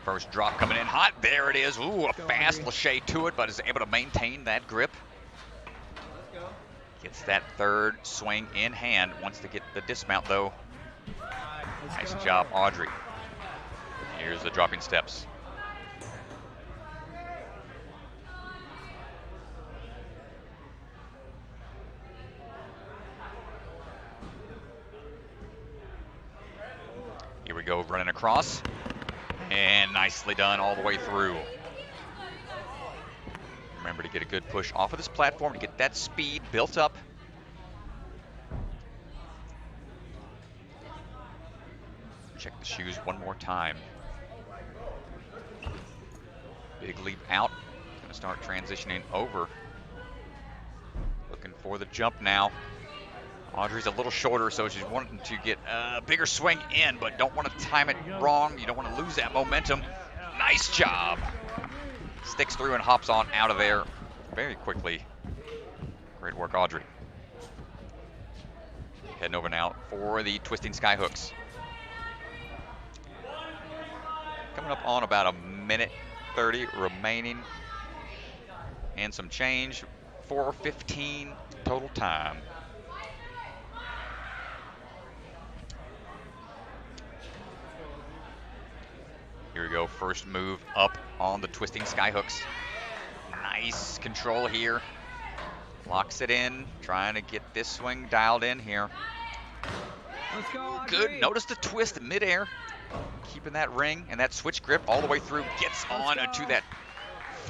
First drop coming in hot. There it is. Ooh, a fast lachey to it, but is able to maintain that grip. Gets that third swing in hand. Wants to get the dismount though. Nice job, Audrey. Here's the dropping steps. Here we go, running across. And nicely done all the way through. Remember to get a good push off of this platform to get that speed built up. Check the shoes one more time. Big leap out. Gonna start transitioning over. Looking for the jump now. Audrey's a little shorter, so she's wanting to get a bigger swing in, but don't want to time it wrong. You don't want to lose that momentum. Nice job. Sticks through and hops on out of there very quickly. Great work, Audrey. Heading over now for the twisting skyhooks. Coming up on about 1:30 remaining and some change. 4:15 total time. Here we go, first move up on the twisting skyhooks. Nice control here. Locks it in, trying to get this swing dialed in here. Let's go, Audrey. Good. Notice the twist midair. Keeping that ring and that switch grip all the way through. Gets on to that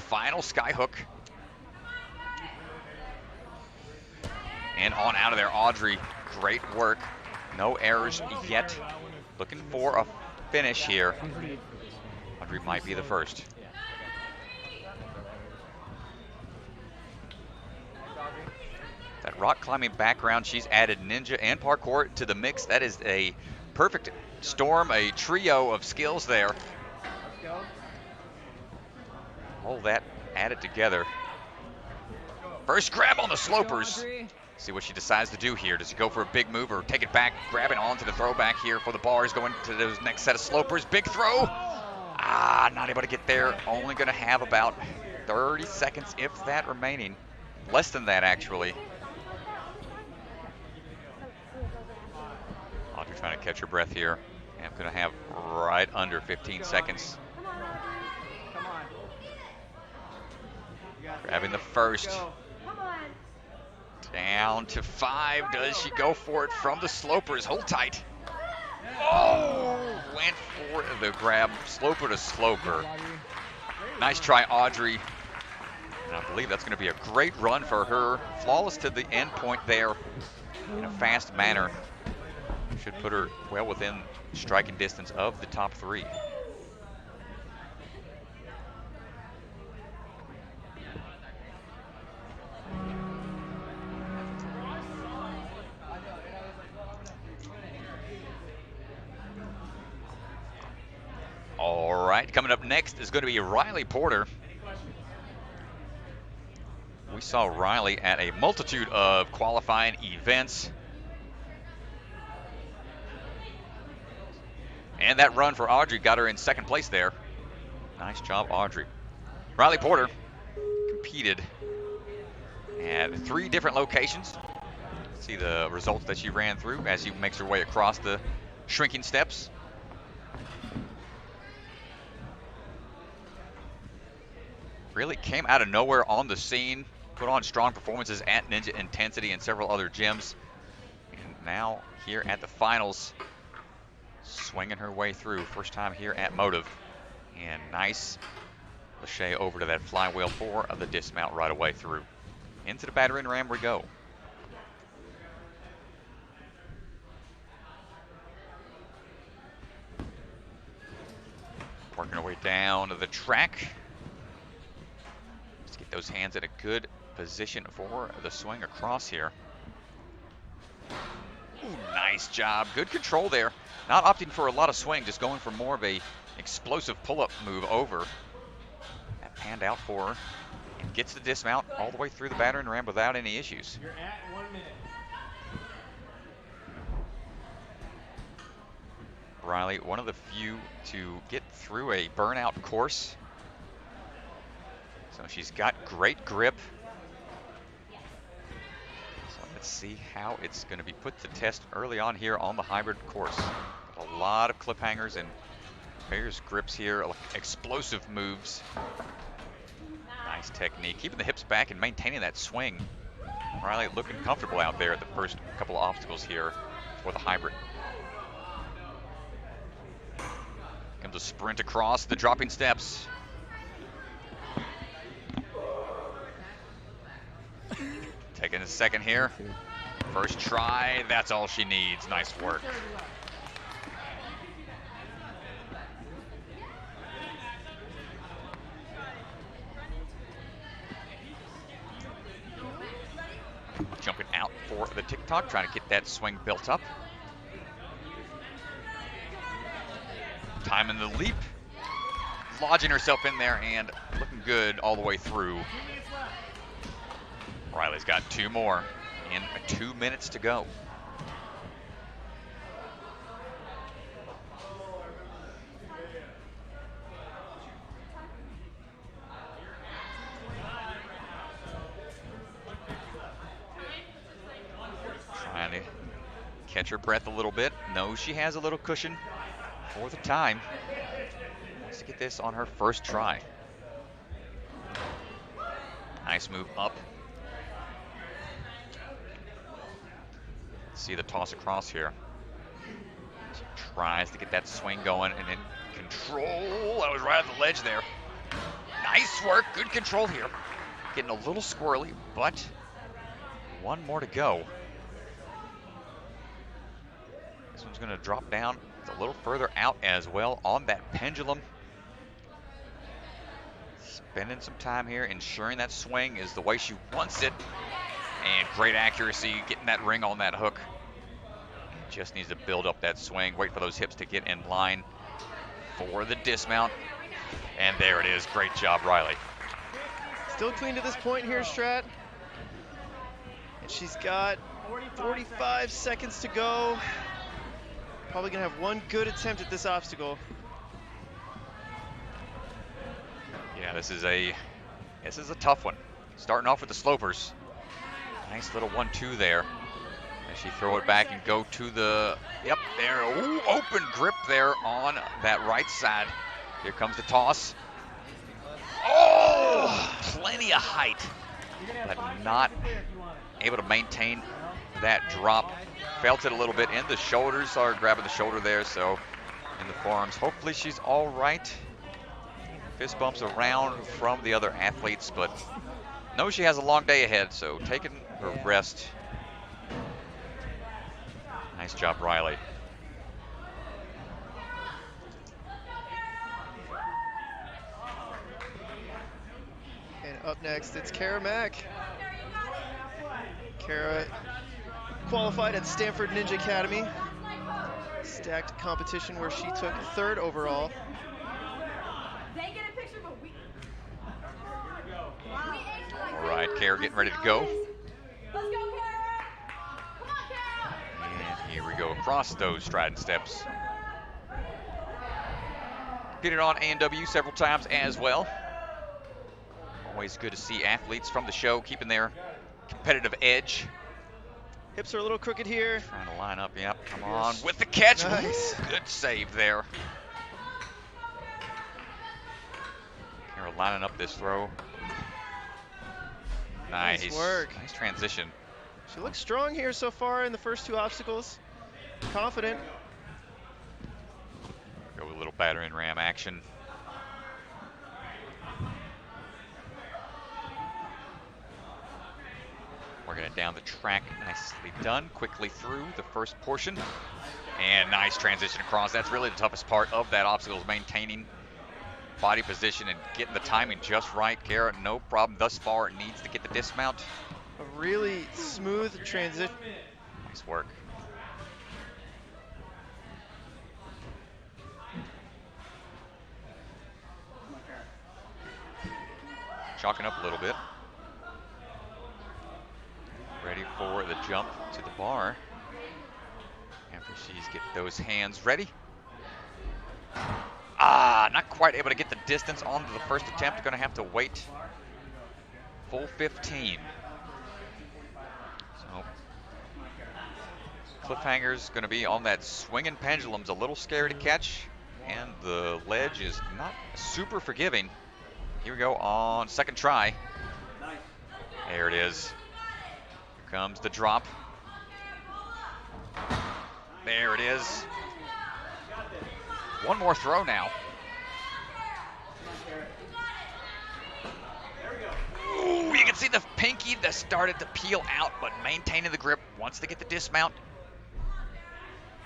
final skyhook. And on out of there, Audrey. Great work. No errors yet. Looking for a finish here. Audrey might be the first. That rock climbing background, she's added ninja and parkour to the mix. That is a perfect storm, a trio of skills there. All that added together. First grab on the slopers. See what she decides to do here. Does she go for a big move or take it back, grab it onto the throwback here for the bars, going to the next set of slopers. Big throw. Not able to get there. Only going to have about 30 seconds, if that, remaining. Less than that, actually. Audrey trying to catch her breath here. And I'm going to have right under 15 seconds. Grabbing the first. Down to 5. Does she go for it from the slopers? Hold tight. Oh! Went for the grab. Sloper to sloper. Nice try, Audrey. And I believe that's going to be a great run for her. Flawless to the end point there in a fast manner. Should put her well within striking distance of the top 3. All right, coming up next is going to be Riley Porter. We saw Riley at a multitude of qualifying events. And that run for Audrey got her in second place there. Nice job, Audrey. Riley Porter competed at 3 different locations. See the results that she ran through as she makes her way across the shrinking steps. Really came out of nowhere on the scene, put on strong performances at Ninja Intensity and several other gyms. And now here at the finals, swinging her way through. First time here at Motive. And nice lachey over to that flywheel for the dismount right away through. Into the Battering Ram we go. Working our way down to the track. Let's get those hands in a good position for the swing across here. Ooh, nice job. Good control there. Not opting for a lot of swing, just going for more of a explosive pull-up move over. That panned out for her. And gets the dismount all the way through the Battering Ram without any issues. You're at 1 minute. Riley, one of the few to get through a burnout course. So she's got great grip. So let's see how it's going to be put to test early on here on the hybrid course. Got a lot of cliffhangers and various grips here, explosive moves. Nice technique, keeping the hips back and maintaining that swing. Riley looking comfortable out there at the first couple of obstacles here for the hybrid. Comes a sprint across the dropping steps. Taking a second here. First try, that's all she needs. Nice work. Jumping out for the TikTok, trying to get that swing built up. Timing the leap. Lodging herself in there and looking good all the way through. Riley's got 2 more in 2 minutes to go. Trying to catch her breath a little bit. Knows she has a little cushion for the time. Wants to get this on her first try. Nice move up. see the toss across here. She tries to get that swing going and then control. That was right on the ledge there. Nice work, good control here. Getting a little squirrely, but one more to go. This one's gonna drop down. It's a little further out as well on that pendulum. Spending some time here, ensuring that swing is the way she wants it. And great accuracy, getting that ring on that hook. Just needs to build up that swing, wait for those hips to get in line for the dismount. And there it is, great job, Riley. Still clean to this point here, Strat. And she's got 45 seconds to go. Probably gonna have one good attempt at this obstacle. Yeah, this is a tough one. Starting off with the slopers. Nice little 1-2 there. As she throw it back and go to the, yep, there. Ooh, open grip there on that right side. Here comes the toss. Oh, plenty of height, but not able to maintain that drop. Felt it a little bit in the shoulders, saw her grabbing the shoulder there, so in the forearms. Hopefully she's all right. Fist bumps around from the other athletes, but knows she has a long day ahead, so taking her rest. Nice job, Riley. And up next, it's Kara Mack. Kara qualified at Stanford Ninja Academy. Stacked competition where she took 3rd overall. All right, Kara getting ready to go. And here we go across those striding steps. Competed on A&W several times as well. Always good to see athletes from the show keeping their competitive edge. Hips are a little crooked here. Trying to line up, yep, come on, with the catch. Nice. Good save there. Kara lining up this throw. Nice work. Nice transition. She looks strong here so far in the first 2 obstacles. Confident. Go with a little battering ram action. Working it down the track, nicely done. Quickly through the first portion. And nice transition across. That's really the toughest part of that obstacle, is maintaining body position and getting the timing just right. Kara, no problem thus far. Needs to get the dismount. A really smooth transition. Nice work. Chalking up a little bit. Ready for the jump to the bar. After she's get those hands ready. Not quite able to get the distance onto the first attempt. Going to have to wait full 15. So Cliffhanger's going to be on that swinging pendulum's a little scary to catch, and the ledge is not super forgiving. Here we go on second try. There it is. Here comes the drop. There it is. One more throw now. Ooh, you can see the pinky that started to peel out, but maintaining the grip. Wants to get the dismount.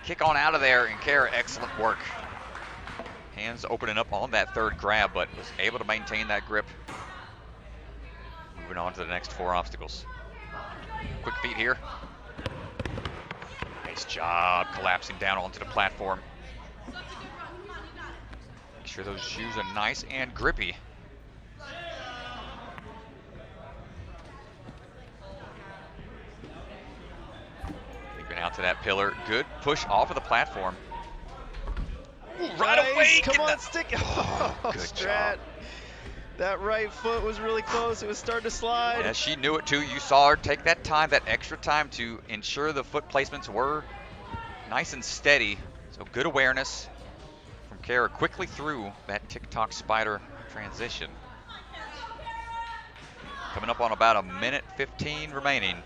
Kick on out of there, and Kara, excellent work. Hands opening up on that 3rd grab, but was able to maintain that grip. Moving on to the next 4 obstacles. Quick feet here. Nice job collapsing down onto the platform. Make sure those shoes are nice and grippy. Leaping out to that pillar. Good push off of the platform. Right Nice. away. Come on, stick. Oh, Good Strat. job. That right foot was really close. It was starting to slide. Yeah, she knew it too. You saw her take that time, that extra time, to ensure the foot placements were nice and steady. So good awareness from Kara quickly through that TikTok spider transition. Coming up on about a minute 15 remaining.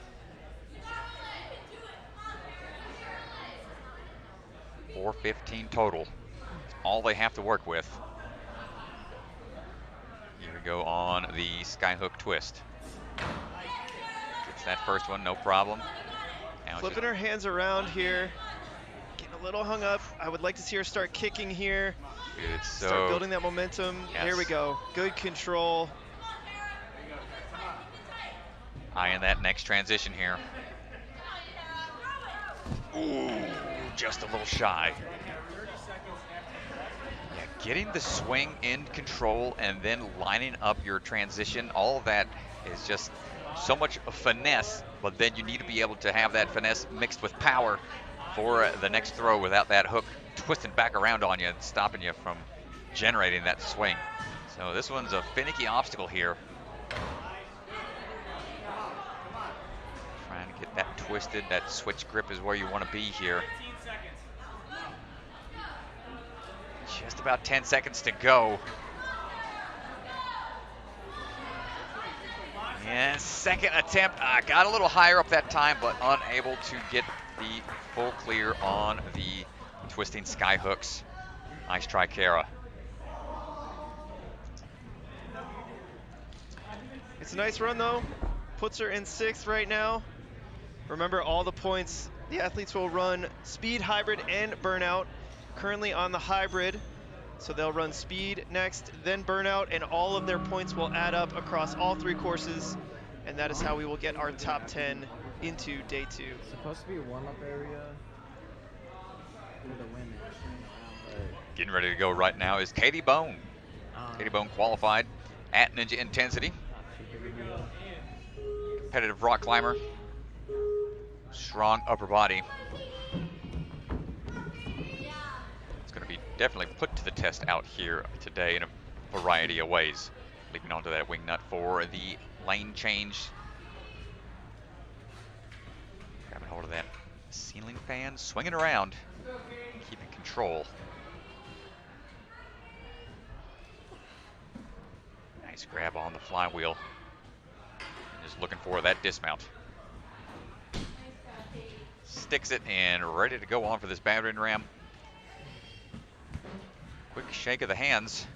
415 total. That's all they have to work with. Here we go on the Skyhook twist. Gets that first one, no problem. Now Flipping her hands around here. Getting a little hung up. I would like to see her start kicking here. Good, so Start building that momentum. Yes. There we go. Good control. eyeing that next transition here. Ooh, just a little shy. Yeah, getting the swing in control and then lining up your transition, all of that is just so much finesse, but then you need to be able to have that finesse mixed with power for the next throw without that hook twisting back around on you and stopping you from generating that swing. So this one's a finicky obstacle here. Trying to get that twisted, that switch grip is where you want to be here. Just about 10 seconds to go. And second attempt, got a little higher up that time, but unable to get the full clear on the twisting Skyhooks. Nice try, Cora. It's a nice run though. Puts her in 6th right now. Remember, all the points, the athletes will run speed, hybrid, and burnout. Currently on the hybrid, so they'll run speed next, then burnout, and all of their points will add up across all 3 courses, and that is how we will get our top 10 into day 2. It's supposed to be a warm-up area for the women. Getting ready to go right now is Katie Bone. Katie Bone qualified at Ninja Intensity. Competitive rock climber. Strong upper body. It's going to be definitely put to the test out here today in a variety of ways. Leaping onto that wing nut for the lane change. Grabbing hold of that ceiling fan, swinging around, keeping control. Nice grab on the flywheel. Just looking for that dismount. Sticks it and ready to go on for this battering ram. Quick shake of the hands.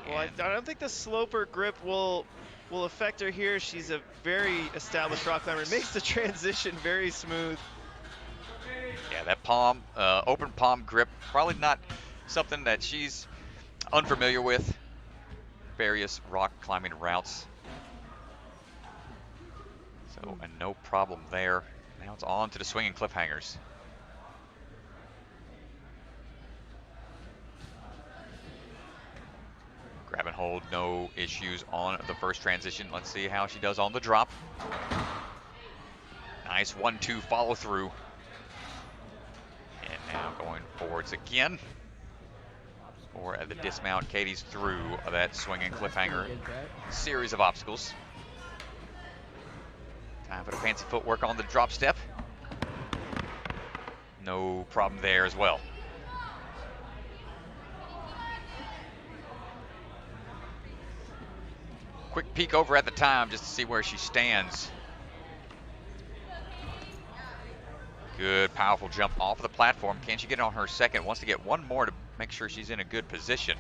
Well, I don't think the sloper grip will affect her here. She's a very established rock climber. Makes the transition very smooth. Yeah, that palm, open palm grip, probably not something that she's unfamiliar with. Various rock climbing routes. So, and no problem there. Now it's on to the swinging cliffhangers. Grab and hold, no issues on the first transition. Let's see how she does on the drop. Nice 1-2 follow through. And now going forwards again. For the dismount, Katie's through that swinging cliffhanger series of obstacles. Time for the fancy footwork on the drop step. No problem there as well. Quick peek over at the time just to see where she stands. Good, powerful jump off of the platform. Can she get on her second? Wants to get one more to make sure she's in a good position.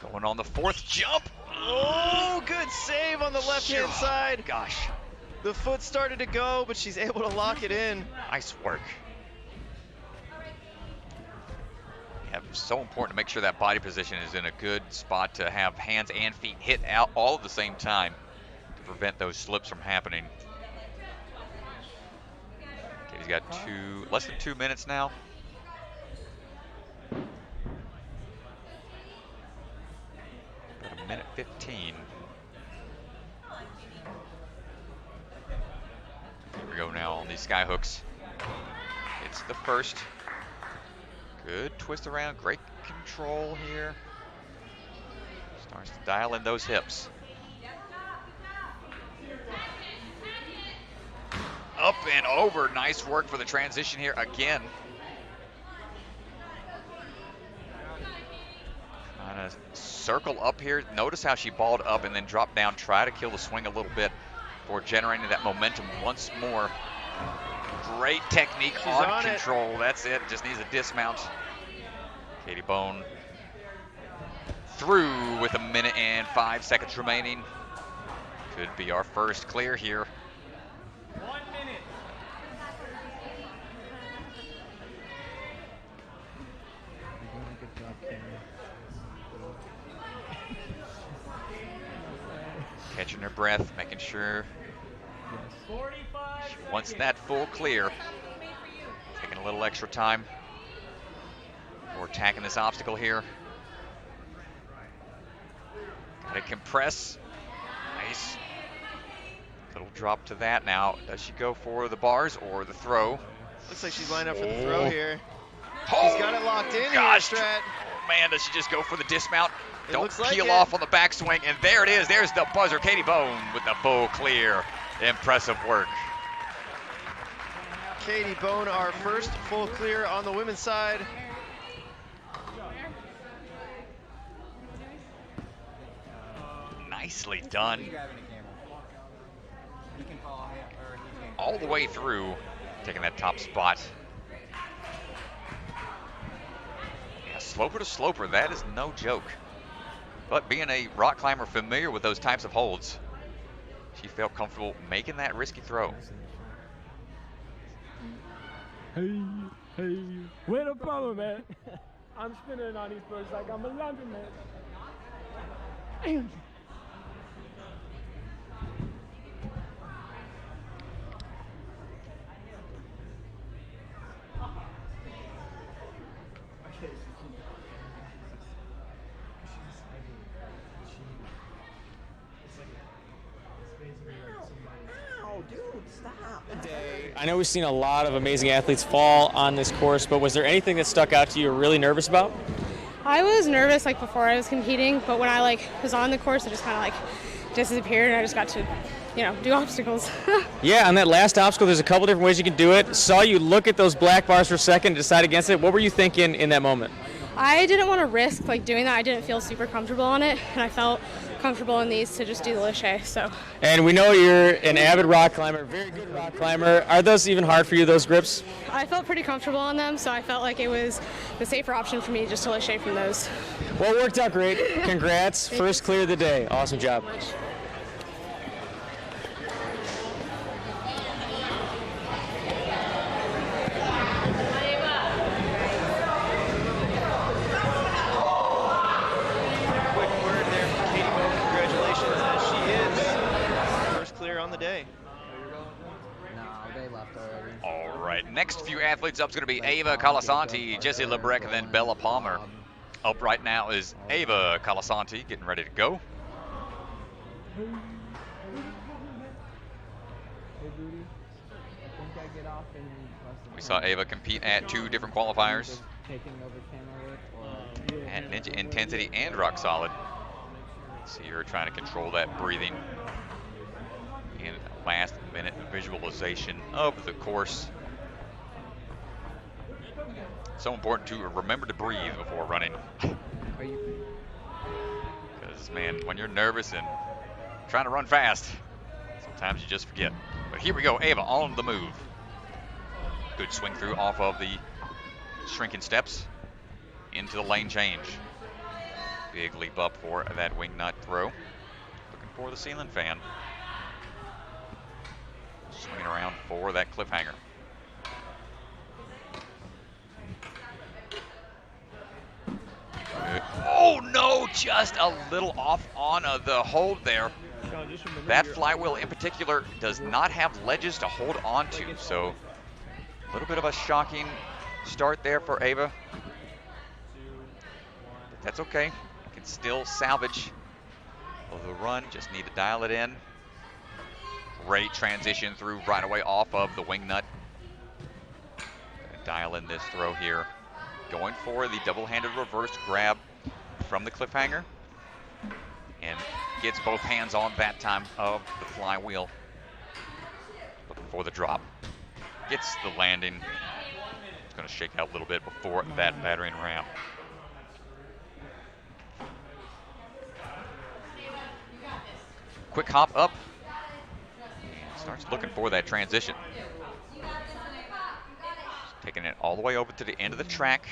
Going on the 4th jump. Oh, good save on the left-hand side. Gosh. The foot started to go, but she's able to lock it in. Nice work. Yeah, so important to make sure that body position is in a good spot to have hands and feet hit out all at the same time to prevent those slips from happening. Katie's got less than 2 minutes now. About a minute 15. Here we go now on these Skyhooks. It's the first. Good twist around, great control here. Starts to dial in those hips. Up and over, nice work for the transition here again. Trying to circle up here. Notice how she balled up and then dropped down. Try to kill the swing a little bit for generating that momentum once more. Great technique She's on on it. control. That's it. Just needs a dismount. Katie Bone through with 1 minute and 5 seconds remaining. Could be our first clear here. 1 minute. Good job, Kenny. Catching her breath, making sure 45 she wants seconds. that full clear. Taking a little extra time before attacking this obstacle here. Gotta compress. Nice. Little drop to that now. Does she go for the bars or the throw? Looks like she's lined up for the throw Oh. here. Oh, She's got it locked in gosh. here, Strat. Oh, man, does she just go for the dismount? It Don't looks like peel it. off on the backswing, and there it is. There's the buzzer. Katie Bone with the full clear. Impressive work. Katie Bone, our first full clear on the women's side. Nicely done. All the way through, taking that top spot. Yeah, sloper to sloper, that is no joke. But being a rock climber familiar with those types of holds, she felt comfortable making that risky throw. Hey, hey, where the problem, man? I'm spinning on these birds like I'm a London man. I know we've seen a lot of amazing athletes fall on this course, but was there anything that stuck out to you or really nervous about? I was nervous like before I was competing, but when I was on the course, it just kind of disappeared, and I just got to, do obstacles. Yeah, on that last obstacle, there's a couple different ways you can do it. Saw you look at those black bars for a second and decide against it. What were you thinking in that moment? I didn't want to risk doing that. I didn't feel super comfortable on it, and I felt comfortable in these to just do the lache. So. And we know you're an avid rock climber, very good rock climber. Are those even hard for you, those grips? I felt pretty comfortable on them, so I felt like it was the safer option for me just to lache from those. Well, it worked out great. Congrats. First clear of the day. Awesome job. Quick word there from Katie Bone. Congratulations, as she is first clear on the day. No, they left already. All right, next few athletes up is going to be Ava Colisanti, Jessie Lebreck, and then Bella Palmer. Up right now is Ava Colisanti getting ready to go. Hey, Booty. I think I get off in less than We saw Ava compete at 2 different qualifiers, taking over camera with, or at Ninja Intensity and Rock Solid. See her trying to control that breathing in last minute visualization of the course. So important to remember to breathe before running. are you? Because, man, when you're nervous and trying to run fast, sometimes you just forget. But here we go, Ava on the move. Good swing through off of the shrinking steps into the lane change. Big leap up for that wing nut throw. Looking for the ceiling fan. Swinging around for that cliffhanger. Good. Oh no, just a little off on the hold there. That flywheel in particular does not have ledges to hold on to, so a little bit of a shocking start there for Ava. But that's okay. Can still salvage the run, just need to dial it in. Great transition through right away off of the wing nut. Gonna dial in this throw here. Going for the double-handed reverse grab from the cliffhanger. And gets both hands on that time of the flywheel. Looking for the drop. Gets the landing. It's gonna shake out a little bit before that battering ram. Quick hop up. And starts looking for that transition. taking it all the way over to the end of the track.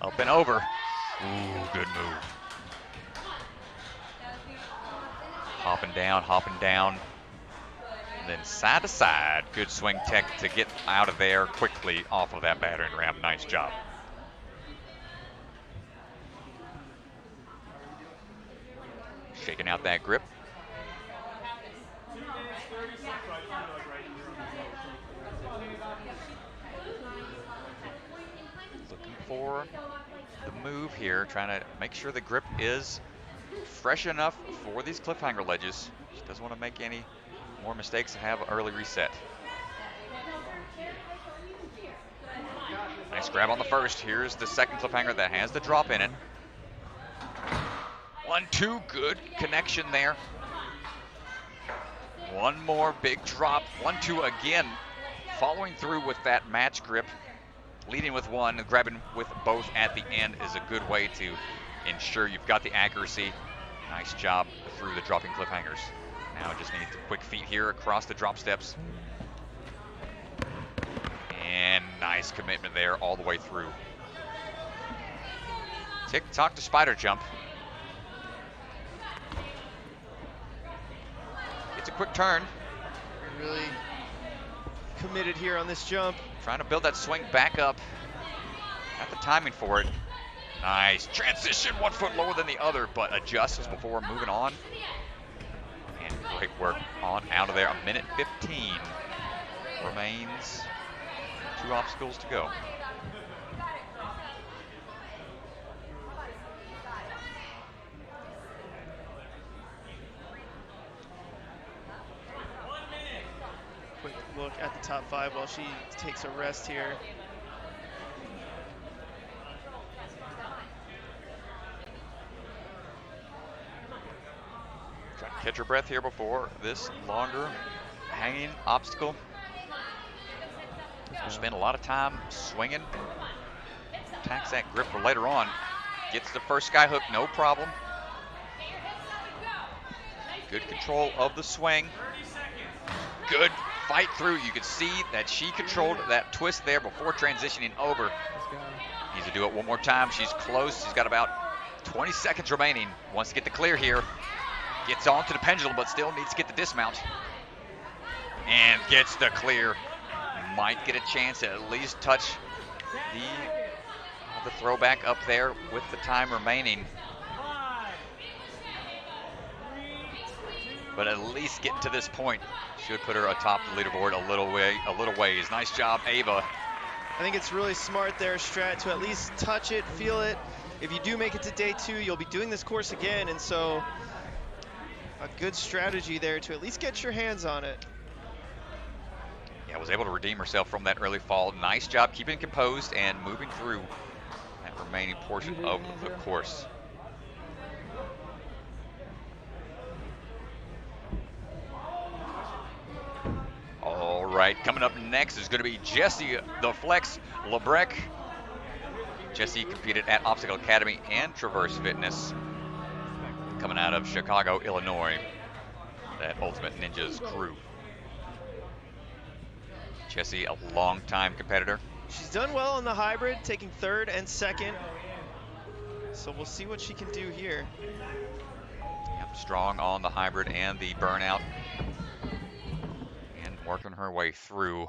Up and over. Ooh, good move. Hopping down. And then side to side. Good swing tech to get out of there quickly off of that battering ram. Nice job. Shaking out that grip. Looking for the move here, trying to make sure the grip is fresh enough for these cliffhanger ledges. She doesn't want to make any more mistakes and have an early reset. Nice grab on the first. Here's the second cliffhanger that has the drop in it. 1-2, good connection there. One more big drop. 1-2 again. Following through with that match grip. Leading with one, grabbing with both at the end is a good way to ensure you've got the accuracy. Nice job through the dropping cliffhangers. Now just need quick feet here across the drop steps. And nice commitment there all the way through. Tick-tock to spider jump. It's a quick turn. Really committed here on this jump. Trying to build that swing back up. Got the timing for it. Nice transition, 1 foot lower than the other, but adjusts before moving on. And great work on out of there. 1:15 remains. 2 obstacles to go. Quick look at the top 5 while she takes a rest here. Trying to catch her breath here before this longer hanging obstacle. We'll spend a lot of time swinging. Attacks that grip for later on. Gets the first skyhook, no problem. Good control of the swing. Good fight through. You can see that she controlled that twist there before transitioning over. Needs to do it one more time. She's close. She's got about 20 seconds remaining. Wants to get the clear here. Gets onto the pendulum, but still needs to get the dismount. And gets the clear. Might get a chance to at least touch the throwback up there with the time remaining. But at least getting to this point should put her atop the leaderboard a little ways. Nice job, Ava. I think it's really smart there, Strat, to at least touch it, feel it. If you do make it to day 2, you'll be doing this course again, and so a good strategy there to at least get your hands on it. Yeah, was able to redeem herself from that early fall. Nice job keeping composed and moving through that remaining portion of the course. All right, coming up next is going to be Jessie the Flex Lebreck. Jessie competed at Obstacle Academy and Traverse Fitness, coming out of Chicago, Illinois, that Ultimate Ninjas crew. Jessie, a longtime competitor. She's done well in the hybrid, taking 3rd and 2nd. So we'll see what she can do here. Yep, strong on the hybrid and the burnout. And working her way through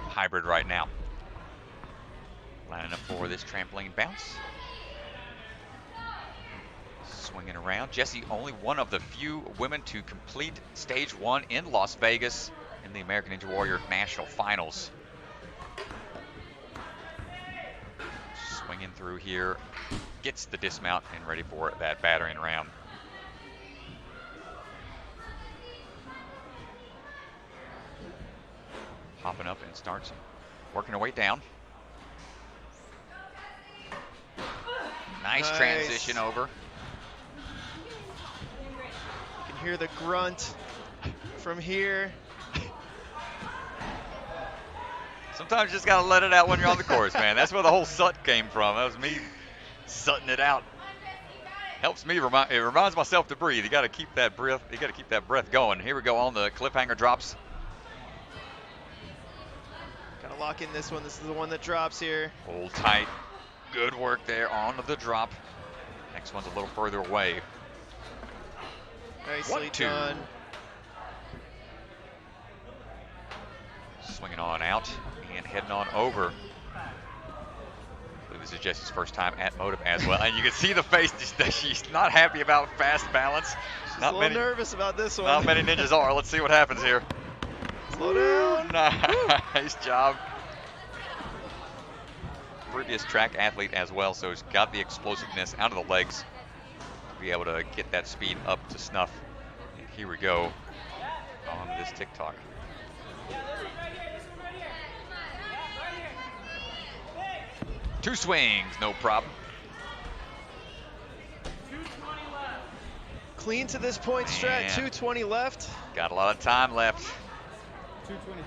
hybrid right now. Lining up for this trampoline bounce. Swinging around. Jessie, only one of the few women to complete stage 1 in Las Vegas in the American Ninja Warrior National Finals. Swinging through here, gets the dismount and ready for that battering ram. Hopping up and starts working her way down. Nice transition over. You can hear the grunt from here. Sometimes you just gotta let it out when you're on the course, man. That's where the whole sut came from. That was me sutting it out. Helps me, it reminds myself to breathe. You gotta keep that breath, going. Here we go on the cliffhanger drops. Got Gotta lock in this one. This is the one that drops here. Hold tight. Good work there on the drop. Next one's a little further away. Nicely done. Swinging on out and heading on over. This is Jessie's first time at Motive as well. And you can see the face, she's not happy about fast balance. She's a little nervous about this one. Not many ninjas are. Let's see what happens here. Slow down. Nice job. Previous track athlete as well, so he's got the explosiveness out of the legs to be able to get that speed up to snuff. And here we go on this TikTok. Two swings, no problem. Clean to this point, Strat. 220 left. Got a lot of time left. 220.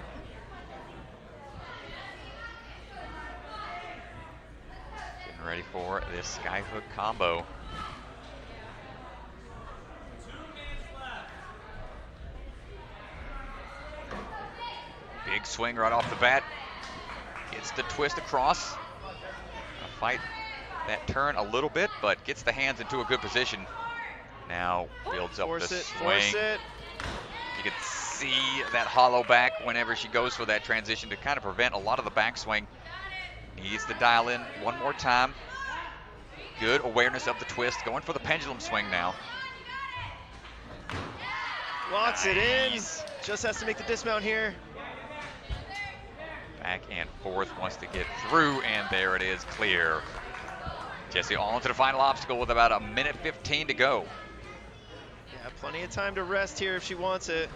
Getting ready for this skyhook combo. Big swing right off the bat. Gets the twist across. Fight that turn a little bit, but gets the hands into a good position. Now builds up the swing. Force it. You can see that hollow back whenever she goes for that transition to kind of prevent a lot of the backswing. Needs to dial in one more time. Good awareness of the twist. Going for the pendulum swing now. Locks it in. Just has to make the dismount here. Back and forth, wants to get through, and there it is, clear. Jessie on to the final obstacle with about 1:15 to go. Yeah, plenty of time to rest here if she wants it.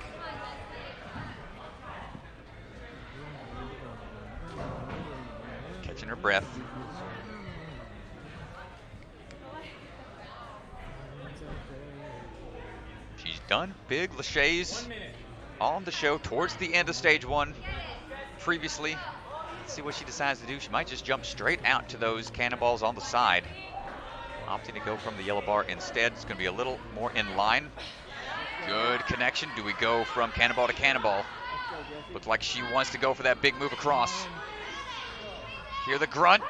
Catching her breath. She's done big laches on the show towards the end of stage one. Previously, let's see what she decides to do. She might just jump straight out to those cannonballs on the side. Opting to go from the yellow bar instead. It's going to be a little more in line. Good connection. Do we go from cannonball to cannonball? Looks like she wants to go for that big move across. Hear the grunt.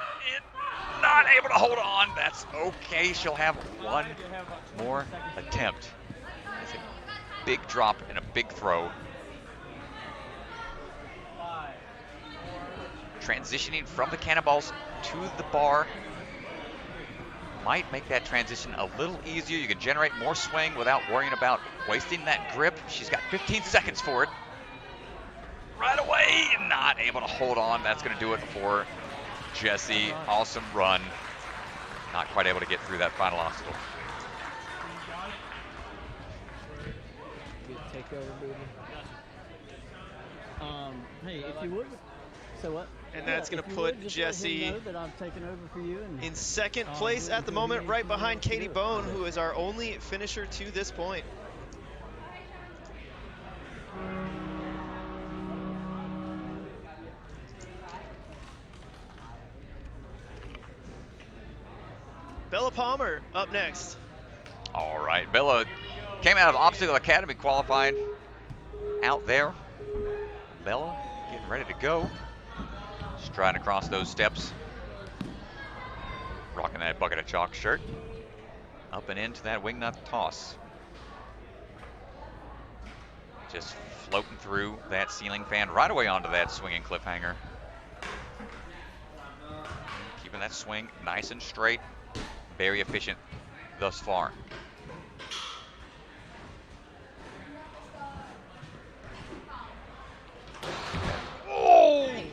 Not able to hold on. That's okay. She'll have one more attempt. It's a big drop and a big throw. Transitioning from the cannonballs to the bar might make that transition a little easier. You can generate more swing without worrying about wasting that grip. She's got 15 seconds for it. Right away, not able to hold on. That's going to do it for Jessie. Awesome run. Not quite able to get through that final obstacle. Good takeover, baby. Hey, if you would. So what? And that's going to put Jessie in second place at the moment, right behind Katie Bone, who is our only finisher to this point. Bella Palmer up next. All right, Bella came out of Obstacle Academy qualifying out there. Bella getting ready to go. Striding across those steps. Rocking that bucket of chalk shirt. Up and into that wingnut toss. Just floating through that ceiling fan right away onto that swinging cliffhanger. Keeping that swing nice and straight. Very efficient thus far.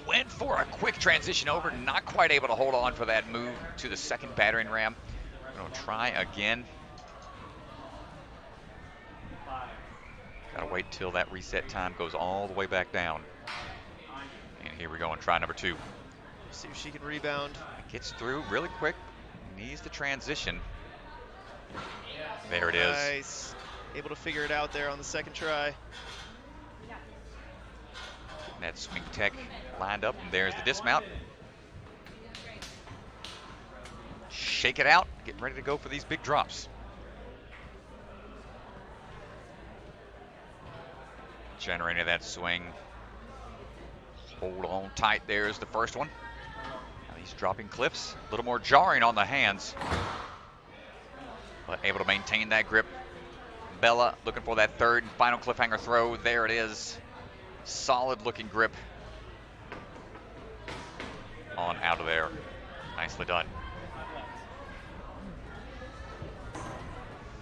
Went for a quick transition over, not quite able to hold on for that move to the second battering ram. I'm going to try again. Got to wait till that reset time goes all the way back down. And here we go on try number 2. See if she can rebound. Gets through really quick. Needs the transition. There it is. Nice. Able to figure it out there on the second try. That swing tech lined up, and there's the dismount. Shake it out, getting ready to go for these big drops. Generating that swing. Hold on tight. There's the first one. Now he's dropping cliffs. A little more jarring on the hands, but able to maintain that grip. Bella looking for that third and final cliffhanger throw. There it is. Solid looking grip. On out of there. Nicely done.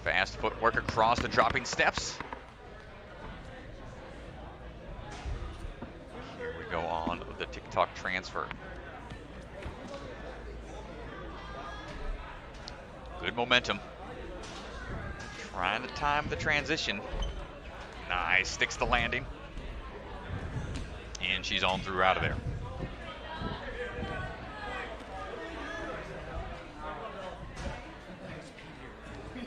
Fast footwork across the dropping steps. Here we go on the TikTok transfer. Good momentum. Trying to time the transition. Nice, sticks the landing. And she's on through out of there.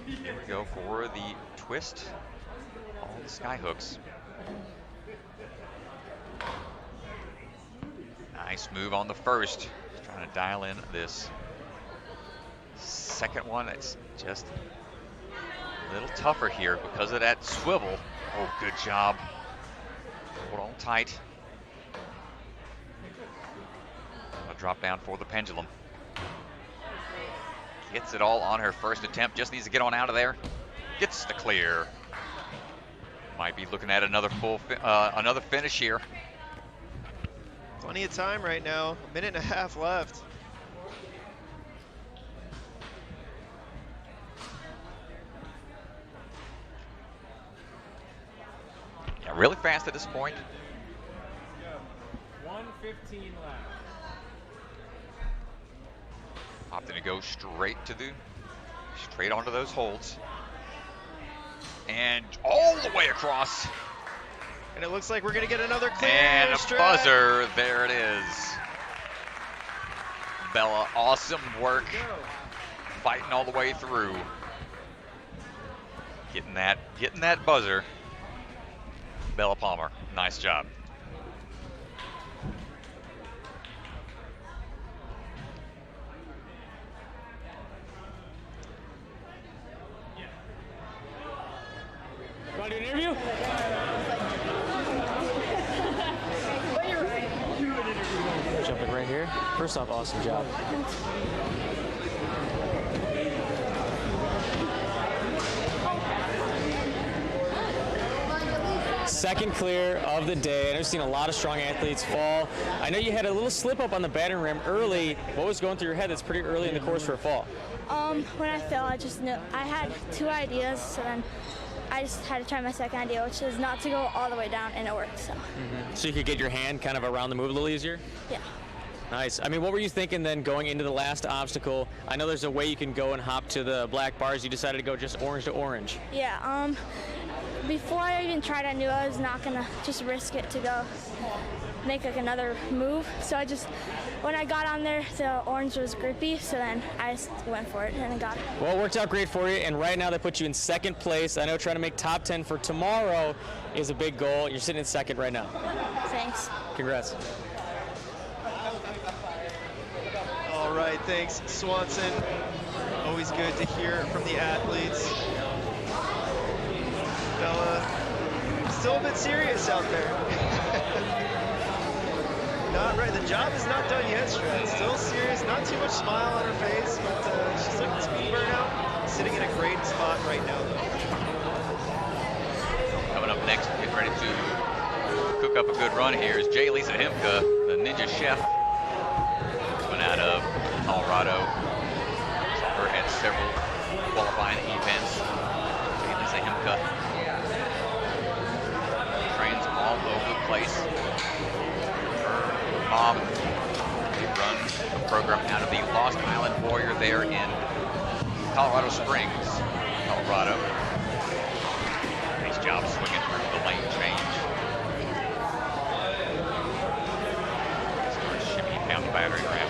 Here we go for the twist on the Skyhooks. Nice move on the first. Trying to dial in this second one. It's just a little tougher here because of that swivel. Oh, good job. Hold on tight. A drop down for the pendulum. Gets it all on her first attempt. Just needs to get on out of there. Gets the clear. Might be looking at another another finish here. Plenty of time right now. A minute and a half left. Yeah, really fast at this point. 1:15 left. Opting to go straight onto those holds. And all the way across. And it looks like we're going to get another clear. And a strike. buzzer. There it is. Bella, awesome work. Fighting all the way through. Getting that buzzer. Bella Palmer, nice job. Want to do an interview? Jumping right here. First off, awesome job. Second clear of the day. I've seen a lot of strong athletes fall. I know you had a little slip up on the battering ram early. What was going through your head? That's pretty early in the course for a fall. When I fell, I just knew I had two ideas, so then I just had to try my second idea, which is not to go all the way down, and it worked. So. So you could get your hand kind of around the move a little easier? Yeah. Nice. I mean, what were you thinking then going into the last obstacle? I know there's a way you can go and hop to the black bars. You decided to go just orange to orange. Yeah. Before I even tried, I knew I was not gonna just risk it to go make like another move. So when I got on there, the orange was grippy, so then I just went for it and I got it. Well, it worked out great for you, and right now they put you in second place. I know trying to make top 10 for tomorrow is a big goal. You're sitting in second right now. Thanks. Congrats. All right, thanks, Swanson. Always good to hear from the athletes. Bella, still a bit serious out there. Not right. The job is not done yet, Strat. Still serious. Not too much smile on her face, but she's looking speed burnout. Sitting in a great spot right now, though. Coming up next, getting ready to cook up a good run here is J. Lisa Himka, the Ninja Chef. Coming out of Colorado. Saw her at several qualifying events. J. Lisa Himka trains all over the place. Mom, they run a program out of the Lost Island Warrior there in Colorado Springs, Colorado. Nice job swinging through the lane change. Starts shimmying down the battering ram.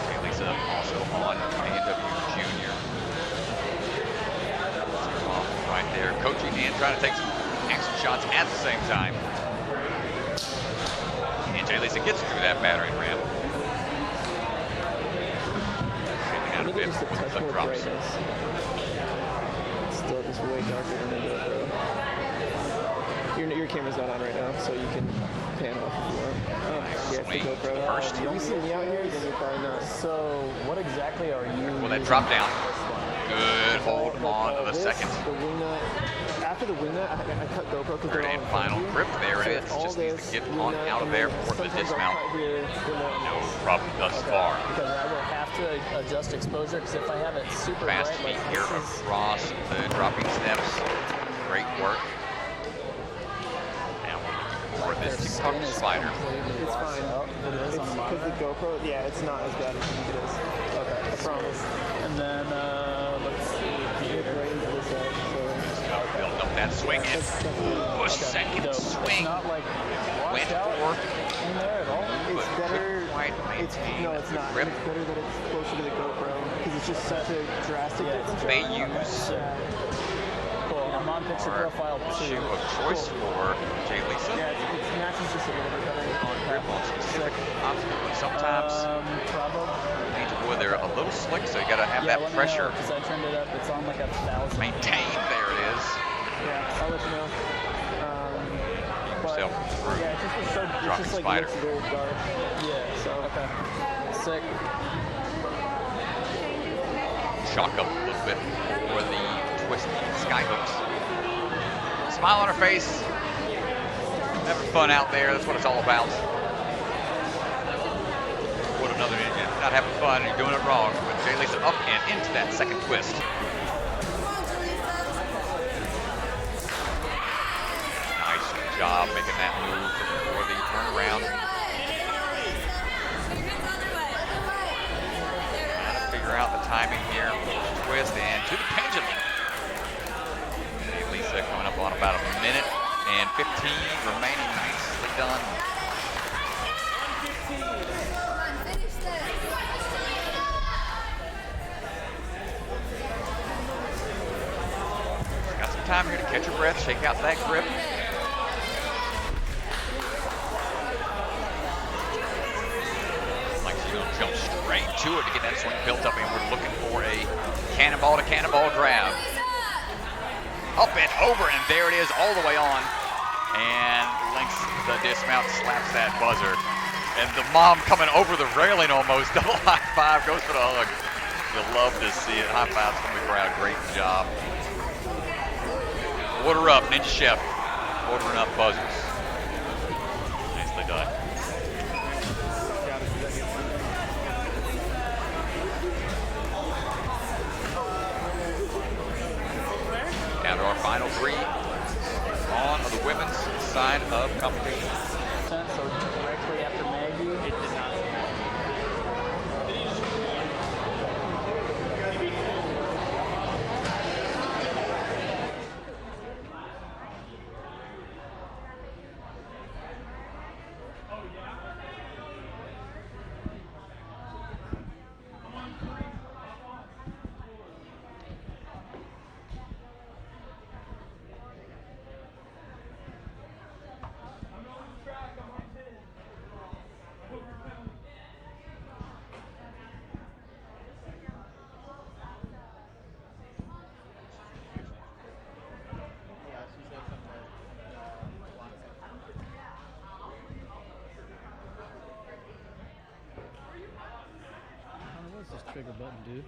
Okay, Lisa also on A&W Junior. Off right there, coaching and trying to take some action shots at the same time. J. Lisa gets through that battering ram. Shaping out a bit before the clip drops. Still just way darker than it is, bro. your camera's not on right now, so you can pan off if you want. Yeah, Swing it's the GoPro. first. If you see me out here, then you're probably not. So what exactly are you? Well, that drop down. Good hold on to the second. The wing nut. After the wing nut, I cut GoPro because Third and final grip. There it is. Just needs to get on out of there for the dismount. No problem thus far. Because I will have to adjust exposure because if I have it super Fast bright, feet like here this is, across the dropping steps. Great work. Now we're looking for this TikTok spider. It's fine. It's because the GoPro, yeah, it's not as bad as you think it is. Okay, I promise. and then let's see It's here. right into this side, so. Building up that swing in. Ooh, a second Dope. swing. It's not like Went washed out for. in there at all. It's But better. couldn't quite maintain No, it's the not. grip. It's better that it's closer to the GoPro because it's just such a drastic difference. They use Cool. I'm on picture our profile shoe too. of choice for Jay Lisa. Yeah, it matches just a little bit better. On grip on specific obstacles, but sometimes Probably. Angel Wood, they're a little slick, so you got to have that pressure Because I turned it up. It's on like 1,000. maintained. There it is. Yeah, I'll let you know. But, Yourself through. yeah, it's just Dropping like spider. looks very dark. Yeah. So Okay. Sick. Shock up a little bit for the twisty Skyhooks. Smile on her face. Having fun out there. That's what it's all about. What another ninja. Not having fun and you're doing it wrong. But Jay Lisa up and into that second twist. Nice job making that move for the turnaround. Trying to figure out the timing here. Twist and to the pendulum. Jay Lisa coming up on about a minute and 15 remaining. Nicely done. Got some time here to catch your breath, shake out that grip. Like she's gonna jump straight to it to get that swing built up, and we're looking for a cannonball to cannonball grab. Up and over, and there it is, all the way on. And links the dismount, slaps that buzzer. And the mom coming over the railing almost, double high five, goes for the hug. You'll love to see it. High fives from the crowd, great job. Order up, Ninja Chef. Ordering up buzzers. Nicely done. Down to our final three on the women's side of competition. So directly after Maggie. It did not. What does this trigger button do? It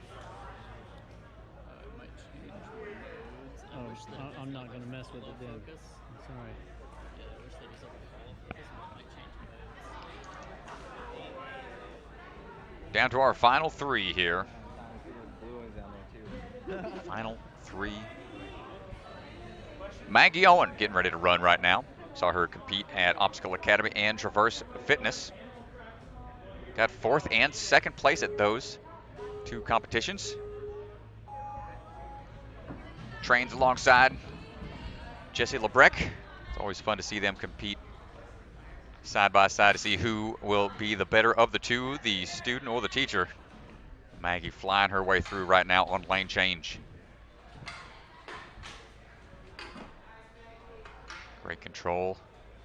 might change modes. Oh, I'm not going to mess with it then. Focus. It's all right. Yeah, I wish they just have a follow focus. It might change modes. Down to our final three here. Final three. Maggie Owen getting ready to run right now. Saw her compete at Obstacle Academy and Traverse Fitness. Got fourth and second place at those two competitions. Trains alongside Jesse Lebreck. It's always fun to see them compete side by side to see who will be the better of the two, the student or the teacher. Maggie flying her way through right now on lane change. Great control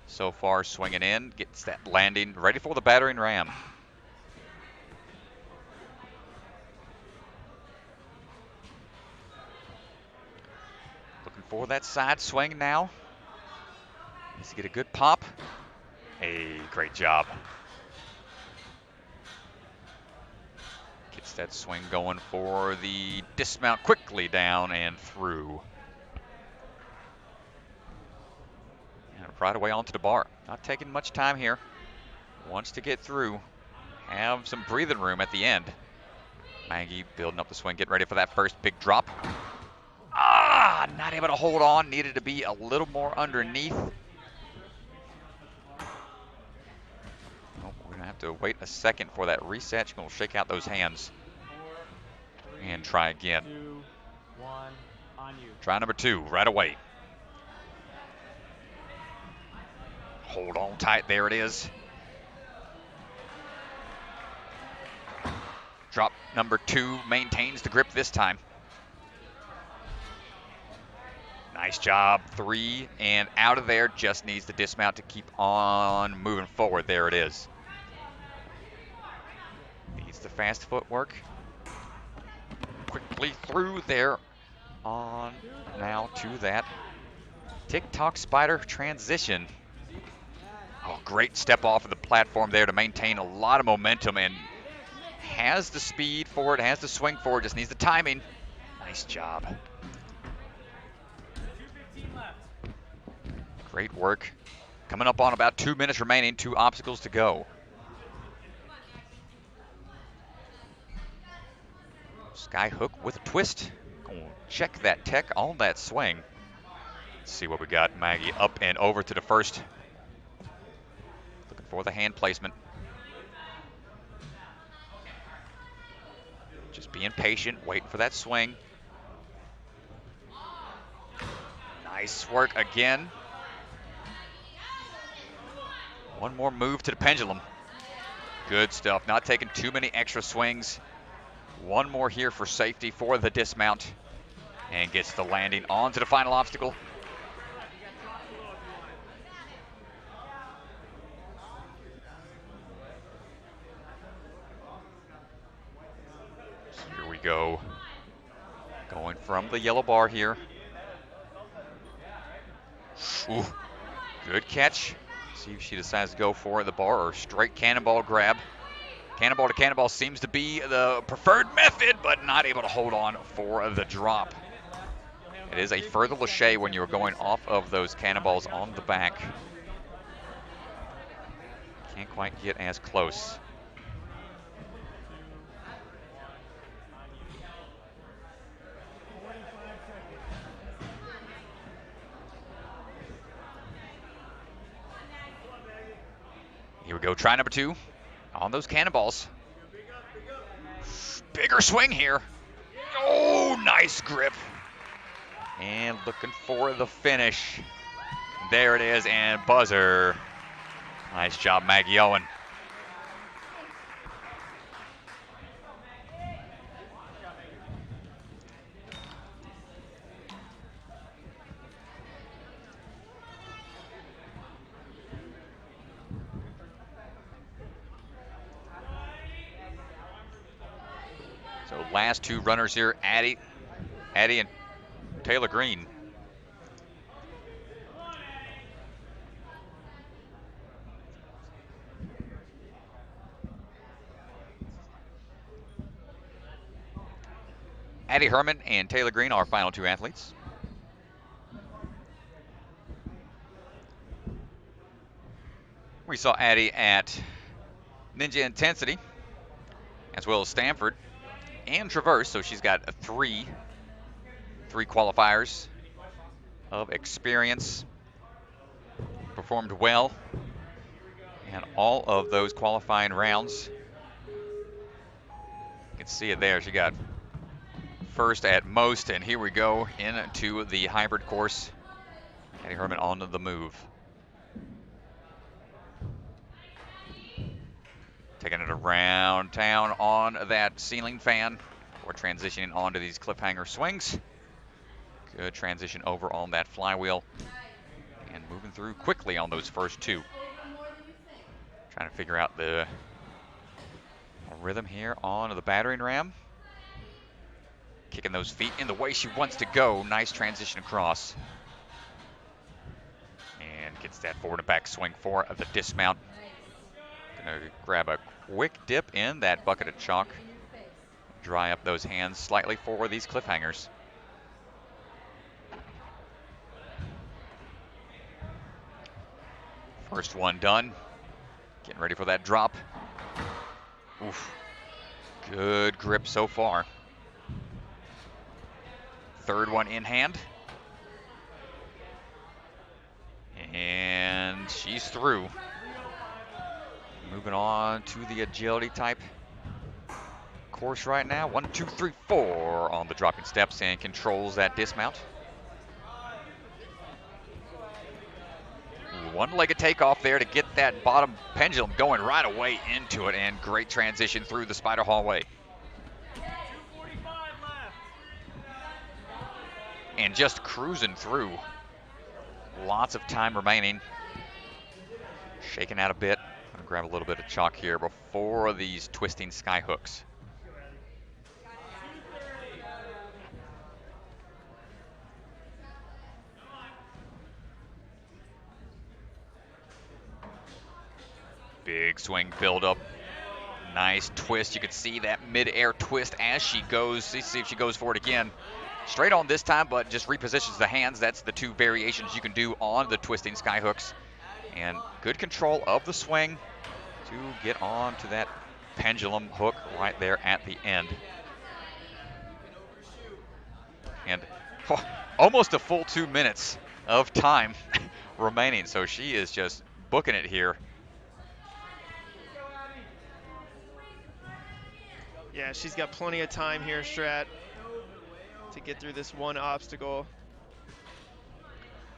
so far, swinging in, gets that landing, ready for the battering ram. Looking for that side swing now. to get a good pop. Hey, great job. Gets that swing going for the dismount quickly down and through. And right away onto the bar. Not taking much time here. Wants to get through. Have some breathing room at the end. Maggie building up the swing, getting ready for that first big drop. Ah, not able to hold on. Needed to be a little more underneath. We're gonna have to wait a second for that reset. She's gonna shake out those hands and try again. 2, 1, on you. Try number 2 right away. Hold on tight, there it is. Drop number 2, maintains the grip this time. Nice job, 3 and out of there. Just needs the dismount to keep on moving forward. There it is. Needs the fast footwork. Quickly through there. On now to that TikTok spider transition. Oh, great step off of the platform there to maintain a lot of momentum, and has the speed for it, has the swing for it, just needs the timing. Nice job. Great work. Coming up on about 2 minutes remaining, 2 obstacles to go. Skyhook with a twist. Gonna check that tech on that swing. Let's see what we got. Maggie up and over to the first. Looking for the hand placement. Just being patient, waiting for that swing. Nice work again. One more move to the pendulum. Good stuff. Not taking too many extra swings. One more here for safety for the dismount. And gets the landing onto the final obstacle. Here we go. Going from the yellow bar here. Ooh, good catch. See if she decides to go for the bar or straight cannonball grab. Cannonball to cannonball seems to be the preferred method, but not able to hold on for the drop. It is a further lâché when you're going off of those cannonballs on the back. Can't quite get as close. Here we go, try number 2 on those cannonballs. Bigger swing here. Oh, nice grip. And looking for the finish. There it is, and buzzer. Nice job, Maggie Owen. So last 2 runners here, Addie and Taylor Green. Addie Herman and Taylor Green are our final 2 athletes. We saw Addie at Ninja Intensity, as well as Stanford and Traverse, so she's got 3 qualifiers of experience. Performed well in all of those qualifying rounds. You can see it there. She got first at most, and here we go into the hybrid course. Addie Herman on the move. Taking it around town on that ceiling fan. We're transitioning onto these cliffhanger swings. Good transition over on that flywheel. And moving through quickly on those first 2. Trying to figure out the rhythm here on the battering ram. Kicking those feet in the way she wants to go. Nice transition across. And gets that forward and back swing for the dismount. Gonna grab a quick dip in that bucket of chalk. Dry up those hands slightly for these cliffhangers. First one done. Getting ready for that drop. Oof. Good grip so far. Third one in hand. And she's through. Moving on to the agility type course right now. 1, 2, 3, 4 on the dropping steps and controls that dismount. One-legged takeoff there to get that bottom pendulum going right away into it, and great transition through the spider hallway. And just cruising through. Lots of time remaining. Shaking out a bit. I'm gonna grab a little bit of chalk here before these twisting skyhooks. Big swing build up. Nice twist. You can see that mid-air twist as she goes. Let's see if she goes for it again. Straight on this time, but just repositions the hands. That's the two variations you can do on the twisting skyhooks. And good control of the swing to get on to that pendulum hook right there at the end. And almost a full 2 minutes of time remaining. So she is just booking it here. Yeah, she's got plenty of time here, Strat, to get through this one obstacle.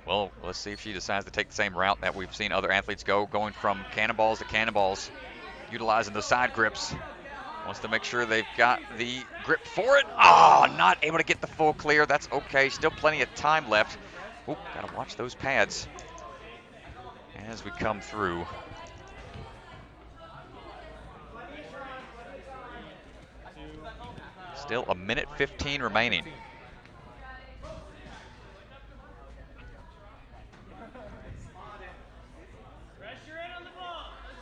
Well, let's see if she decides to take the same route that we've seen other athletes go, going from cannonballs to cannonballs, utilizing the side grips. Wants to make sure they've got the grip for it. Oh, not able to get the full clear. That's okay. Still plenty of time left. Oop, gotta watch those pads as we come through. Still 1:15 remaining.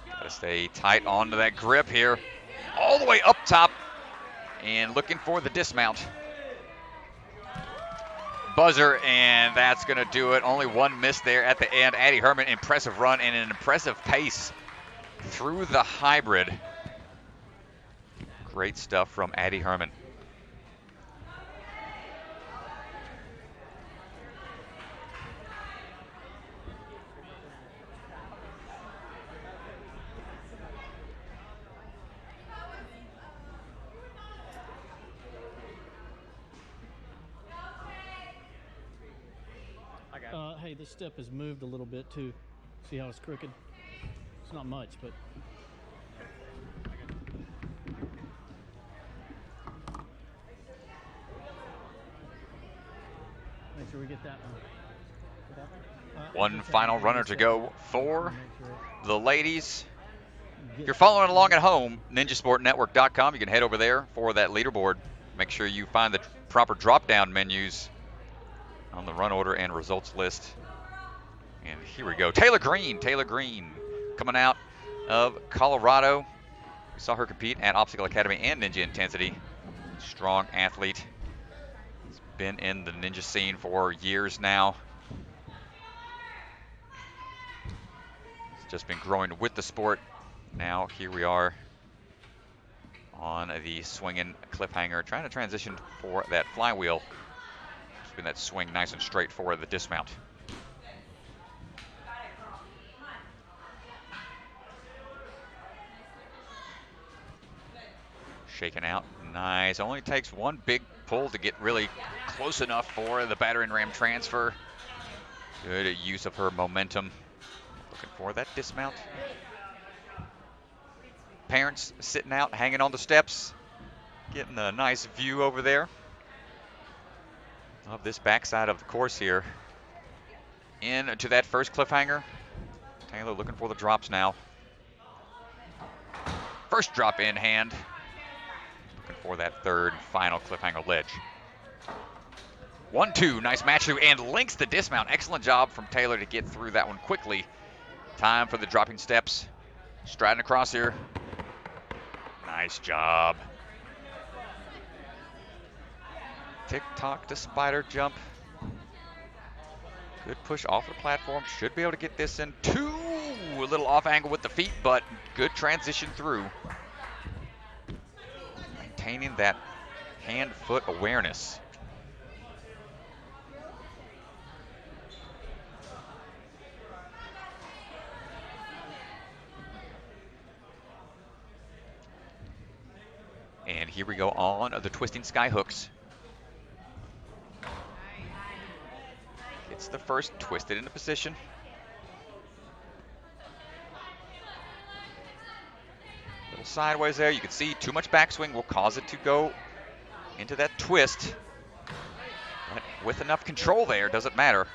Gotta stay tight onto that grip here. All the way up top and looking for the dismount. Buzzer, and that's gonna do it. Only one miss there at the end. Addie Herman, impressive run and an impressive pace through the hybrid. Great stuff from Addie Herman. Hey, this step has moved a little bit too. See how it's crooked? It's not much, but make sure we get that one. One final runner to go for the ladies. If you're following along at home, ninjasportnetwork.com, you can head over there for that leaderboard. Make sure you find the proper drop-down menus on the run order and results list. And here we go. Taylor Green coming out of Colorado. We saw her compete at Obstacle Academy and Ninja Intensity. Strong athlete. Has been in the ninja scene for years now. It's just been growing with the sport. Now here we are on the swinging cliffhanger, trying to transition for that flywheel. Keeping that swing nice and straight for the dismount. Shaken out, nice. Only takes one big pull to get really close enough for the battering ram transfer. Good use of her momentum. Looking for that dismount. Parents sitting out, hanging on the steps, getting a nice view over there of this backside of the course here. Into that first cliffhanger. Taylor looking for the drops now. First drop in hand. Looking for that third final cliffhanger ledge. 1-2, nice match through, and links the dismount. Excellent job from Taylor to get through that one quickly. Time for the dropping steps. Striding across here. Nice job. Tick-tock to spider jump. Good push off the platform. Should be able to get this in two. A little off angle with the feet, but good transition through. Maintaining that hand-foot awareness. And here we go on the twisting Skyhooks. Gets the first twisted into position. Little sideways there. You can see too much backswing will cause it to go into that twist. But with enough control there, doesn't matter.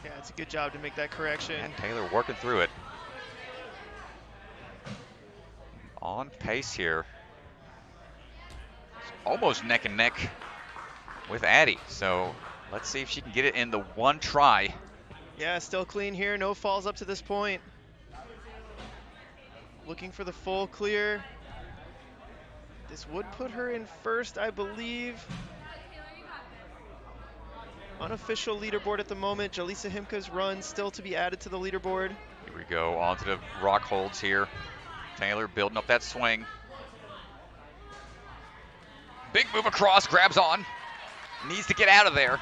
Yeah, it's a good job to make that correction. And Taylor working through it. On pace here. It's almost neck and neck with Addie. So let's see if she can get it in the one try. Yeah, still clean here. No falls up to this point. Looking for the full clear. This would put her in first, I believe. Unofficial leaderboard at the moment. Jalisa Himka's run still to be added to the leaderboard. Here we go, onto the rock holds here. Taylor building up that swing. Big move across, grabs on. Needs to get out of there.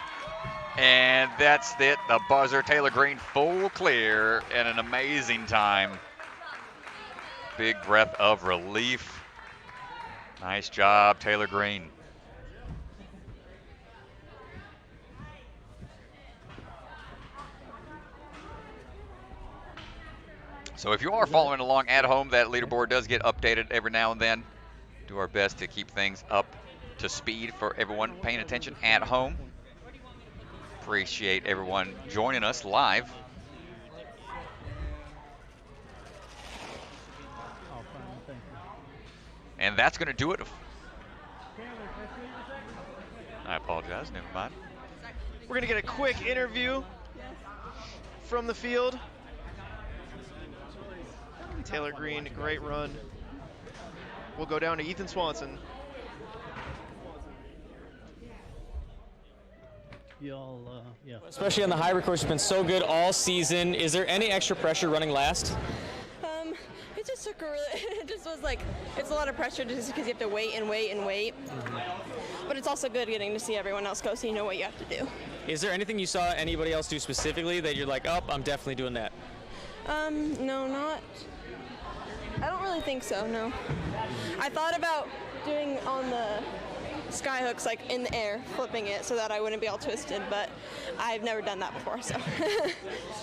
And that's it, the buzzer. Taylor Green full clear and an amazing time. Big breath of relief. Nice job, Taylor Green. So if you are following along at home, that leaderboard does get updated every now and then. Do our best to keep things up to speed for everyone paying attention at home. Appreciate everyone joining us live. And that's going to do it. I apologize, never mind. We're going to get a quick interview from the field. Taylor Green, great run. We'll go down to Ethan Swanson. Y'all, yeah. Especially on the hybrid course, it's been so good all season. Is there any extra pressure running last? It just took it just was like, it's a lot of pressure just because you have to wait and wait and wait. But it's also good getting to see everyone else go so you know what you have to do. Is there anything you saw anybody else do specifically that you're like, oh, I'm definitely doing that? No, not. I don't really think so, no. I thought about doing on the Skyhooks, like in the air, flipping it so that I wouldn't be all twisted, but I've never done that before, so.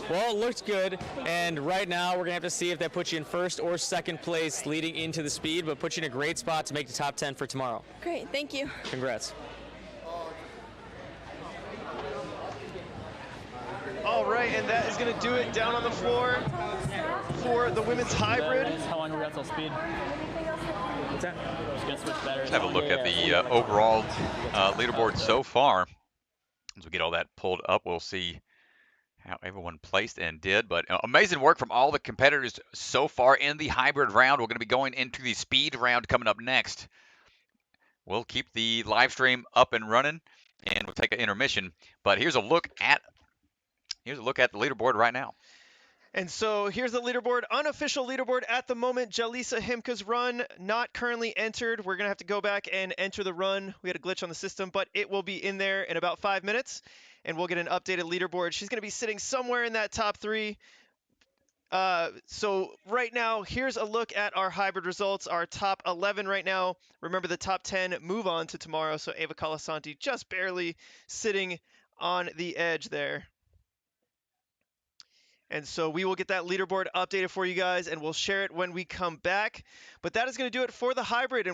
Well, it looks good, and right now we're gonna have to see if that puts you in first or second place leading into the speed, but puts you in a great spot to make the top 10 for tomorrow. Great, thank you. Congrats. All right, and that is gonna do it down on the floor for the women's hybrid. How long we got till speed? What's that? Let's have a look at the overall leaderboard so far. As we get all that pulled up, we'll see how everyone placed and did. But amazing work from all the competitors so far in the hybrid round. We're going to be going into the speed round coming up next. We'll keep the live stream up and running, and we'll take an intermission. But here's a look at the leaderboard right now. And so here's the leaderboard, unofficial leaderboard at the moment. Jalisa Himka's run not currently entered. We're going to have to go back and enter the run. We had a glitch on the system, but it will be in there in about 5 minutes, and we'll get an updated leaderboard. She's going to be sitting somewhere in that top 3. So right now, here's a look at our hybrid results, our top 11 right now. Remember, the top 10 move on to tomorrow, so Ava Colisanti just barely sitting on the edge there. And so we will get that leaderboard updated for you guys, and we'll share it when we come back. But that is going to do it for the hybrid, and we're